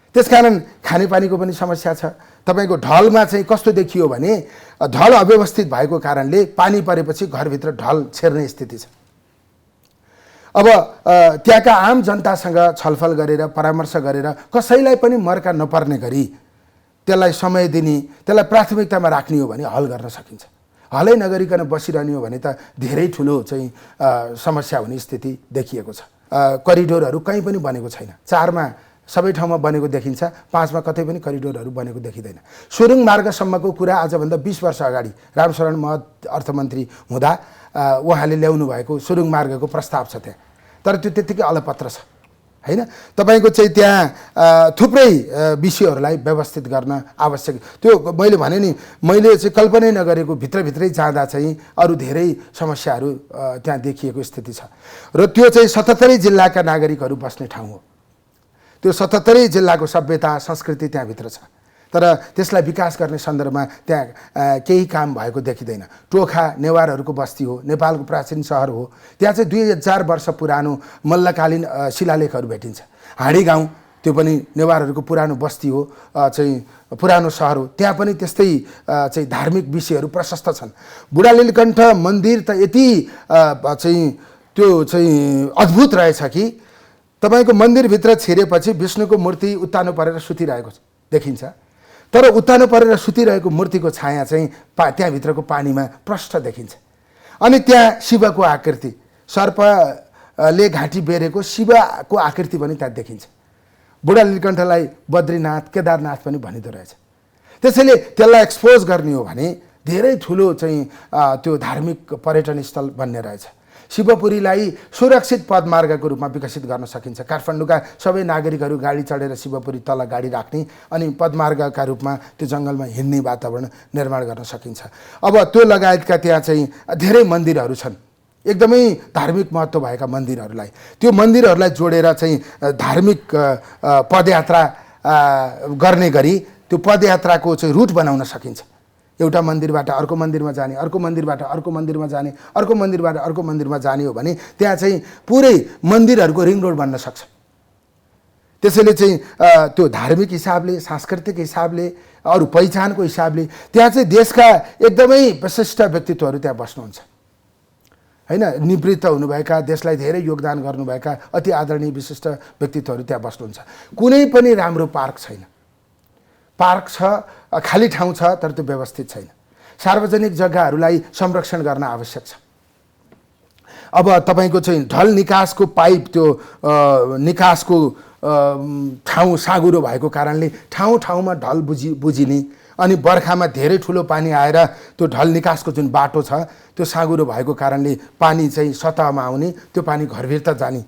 त्यसकारण खानेपानीको पनि समस्या छ। तपाईँको ढलमा चाहिँ कस्तो देखियो भने ढल अव्यवस्थित भएको कारणले पानी परेपछि घरभित्र ढल छेर्ने स्थिति छ। अब त्यहाँका आम जनतासँग छलफल गरेर परामर्श गरेर कसैलाई पनि मर्का नपर्ने गरी त्यसलाई समय दिने, त्यसलाई प्राथमिकतामा राख्ने हो भने हल गर्न सकिन्छ। हलै नगरिकन बसिरहने हो भने त धेरै ठुलो चाहिँ समस्या हुने स्थिति देखिएको छ। करिडोरहरू कहीँ पनि बनेको छैन। 4 मा सबै ठाउँमा बनेको देखिन्छ, 5 मा कतै पनि करिडोरहरू बनेको देखिँदैन। सुरुङ मार्गसम्मको कुरा आजभन्दा 20 वर्ष अगाडि रामशरण महत अर्थमन्त्री हुँदा उहाँले ल्याउनु भएको सुरुङ मार्गको प्रस्ताव छ त्यहाँ, तर त्यो त्यत्तिकै अलपत्र छ हैन। तपाईँको चाहिँ त्यहाँ थुप्रै विषयहरूलाई व्यवस्थित गर्न आवश्यक। त्यो मैले भने नि, मैले चाहिँ कल्पनै नगरेको भित्रभित्रै जाँदा चाहिँ अरू धेरै समस्याहरू त्यहाँ देखिएको स्थिति छ। र त्यो चाहिँ 77 जिल्लाका नागरिकहरू बस्ने ठाउँ हो। त्यो 77 जिल्लाको सभ्यता संस्कृति त्यहाँभित्र छ, तर त्यसलाई विकास गर्ने सन्दर्भमा त्यहाँ केही काम भएको देखिँदैन। टोखा नेवारहरूको बस्ती हो, नेपालको प्राचीन सहर हो, त्यहाँ चाहिँ 2000 वर्ष पुरानो मल्लकालीन शिलालेखहरू भेटिन्छ। हाँडी गाउँ त्यो पनि नेवारहरूको पुरानो बस्ती हो, चाहिँ पुरानो सहर हो, त्यहाँ पनि त्यस्तै चाहिँ धार्मिक विषयहरू प्रशस्त छन्। बुढा नीलकण्ठ मन्दिर त यति चाहिँ त्यो चाहिँ अद्भुत रहेछ कि तपाईँको मन्दिरभित्र छिरेपछि विष्णुको मूर्ति उत्तानो परेर सुतिरहेको देखिन्छ, तर उत्तानो परेर सुतिरहेको मूर्तिको छाया चाहिँ त्यहाँभित्रको पानीमा प्रष्ट देखिन्छ। अनि त्यहाँ शिवको आकृति, सर्पले घाँटी बेरेको शिवको आकृति पनि त्यहाँ देखिन्छ। बुढा नीलकण्ठलाई बद्रीनाथ केदारनाथ पनि भनिँदो रहेछ। त्यसैले त्यसलाई एक्सपोज गर्ने हो भने धेरै ठुलो चाहिँ त्यो धार्मिक पर्यटन स्थल बन्ने रहेछ। शिवपुरीलाई सुरक्षित पदमार्गको रूपमा विकसित गर्न सकिन्छ। काठमाडौँका सबै नागरिकहरू गाडी चढेर शिवपुरी तल गाडी राख्ने अनि पदमार्गका रूपमा त्यो जङ्गलमा हिँड्ने वातावरण निर्माण गर्न सकिन्छ। अब त्यो लगायतका त्यहाँ चाहिँ धेरै मन्दिरहरू छन्, एकदमै धार्मिक महत्त्व भएका मन्दिरहरूलाई, त्यो मन्दिरहरूलाई जोडेर चाहिँ धार्मिक पदयात्रा गर्ने गरी त्यो पदयात्राको चाहिँ रुट बनाउन सकिन्छ। एउटा मन्दिरबाट अर्को मन्दिरमा जाने, अर्को मन्दिरबाट अर्को मन्दिरमा जाने, अर्को मन्दिरबाट अर्को मन्दिरमा जाने हो भने त्यहाँ चाहिँ पुरै मन्दिरहरूको रिङ रोड बन्न सक्छ। त्यसैले चाहिँ त्यो धार्मिक हिसाबले, सांस्कृतिक हिसाबले, अरू पहिचानको हिसाबले त्यहाँ चाहिँ देशका एकदमै विशिष्ट व्यक्तित्वहरू त्यहाँ बस्नुहुन्छ हैन। निवृत्त हुनुभएका, देशलाई धेरै योगदान गर्नुभएका अति आदरणीय विशिष्ट व्यक्तित्वहरू त्यहाँ बस्नुहुन्छ। कुनै पनि राम्रो पार्क छैन। पार्क छ, खाली ठाउँ छ, तर त्यो व्यवस्थित छैन। सार्वजनिक जग्गाहरूलाई संरक्षण गर्न आवश्यक छ। अब तपाईँको चाहिँ ढल निकासको पाइप, त्यो निकासको ठाउँ साँघुरो भएको कारणले ठाउँ ठाउँमा ढल बुझिने अनि बर्खामा धेरै ठुलो पानी आएर त्यो ढल निकासको जुन बाटो छ त्यो साँघुरो भएको कारणले पानी चाहिँ सतहमा आउने, त्यो पानी घरभित्र जाने,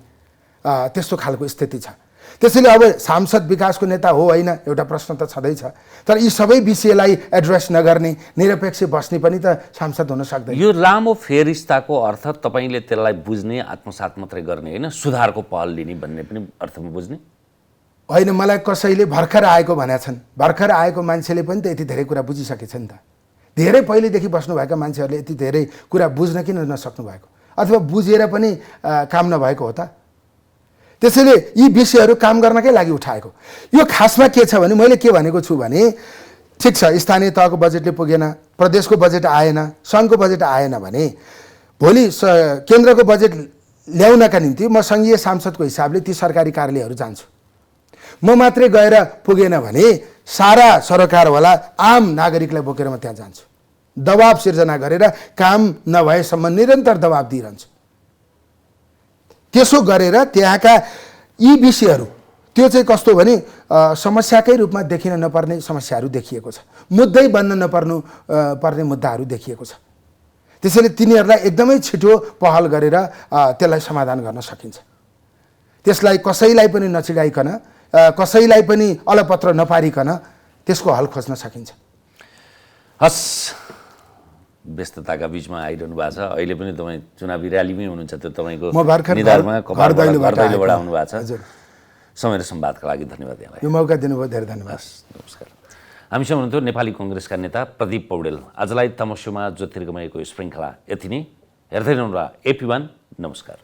त्यस्तो खालको स्थिति छ। त्यसैले अब सांसद विकासको नेता हो होइन, एउटा प्रश्न त छँदैछ, तर यी सबै विषयलाई एड्रेस नगर्ने, निरपेक्ष बस्ने पनि त सांसद हुन सक्दैन। यो लामो फेरिस्ताको अर्थ तपाईँले त्यसलाई बुझ्ने, आत्मसात मात्रै गर्ने होइन, सुधारको पहल लिने भन्ने पनि अर्थमा बुझ्ने होइन। मलाई कसैले भर्खर आएको भनेका छन्, भर्खर आएको मान्छेले पनि त यति धेरै कुरा बुझिसकेछ नि त। धेरै पहिलेदेखि बस्नुभएका मान्छेहरूले यति धेरै कुरा बुझ्न किन नसक्नु भएको, अथवा बुझेर पनि काम नभएको हो त। त्यसैले यी विषयहरू काम गर्नकै लागि उठाएको। यो खासमा के छ भने, मैले के भनेको छु भने, ठिक छ स्थानीय तहको बजेटले पुगेन, प्रदेशको बजेट आएन, सङ्घको बजेट आएन भने भोलि केन्द्रको बजेट ल्याउनका निम्ति म सङ्घीय सांसदको हिसाबले ती सरकारी कार्यालयहरू जान्छु। म मात्रै गएर पुगेन भने सारा सरकारवाला आम नागरिकलाई बोकेर म त्यहाँ जान्छु। दबाब सिर्जना गरेर काम नभएसम्म निरन्तर दबाब दिइरहन्छु। त्यसो गरेर त्यहाँका यी विषयहरू, त्यो चाहिँ कस्तो भने समस्याकै रूपमा देखिन नपर्ने समस्याहरू देखिएको छ, मुद्दै बन्न पर्ने मुद्दाहरू देखिएको छ। त्यसैले तिनीहरूलाई एकदमै छिटो पहल गरेर त्यसलाई समाधान गर्न सकिन्छ। त्यसलाई कसैलाई पनि नचिडाइकन, कसैलाई पनि अलपत्र नपारिकन त्यसको हल खोज्न सकिन्छ। हस्, व्यस्तताका बिचमा आइरहनु भएको छ। अहिले पनि तपाईँ चुनावी र्यालीमै हुनुहुन्छ, त्यो तपाईँको निधारमा घर दैलोबाट आउनु भएको छ। समय र संवादका लागि धन्यवाद यहाँलाई। यो मौका दिनुभयो, धेरै धन्यवाद। नमस्कार। हामीसँग हुनुहुन्थ्यो नेपाली कङ्ग्रेसका नेता प्रदीप पौडेल। आजलाई तमस्युमा ज्योतिर्गमयको श्रृङ्खला यति नै। हेर्दै रहनुहोला AP1। नमस्कार।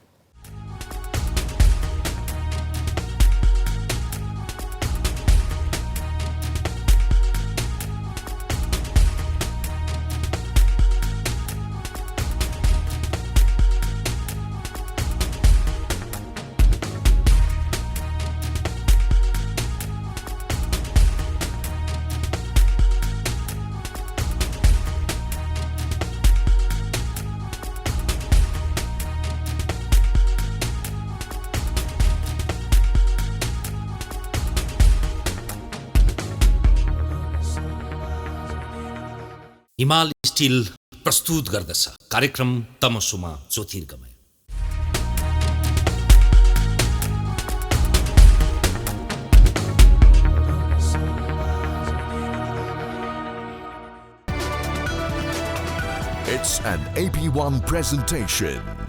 हिमाल स्टिल प्रस्तुत गर्दछ कार्यक्रम तमसुमा ज्योतिर्गमय। It's an AP1 presentation.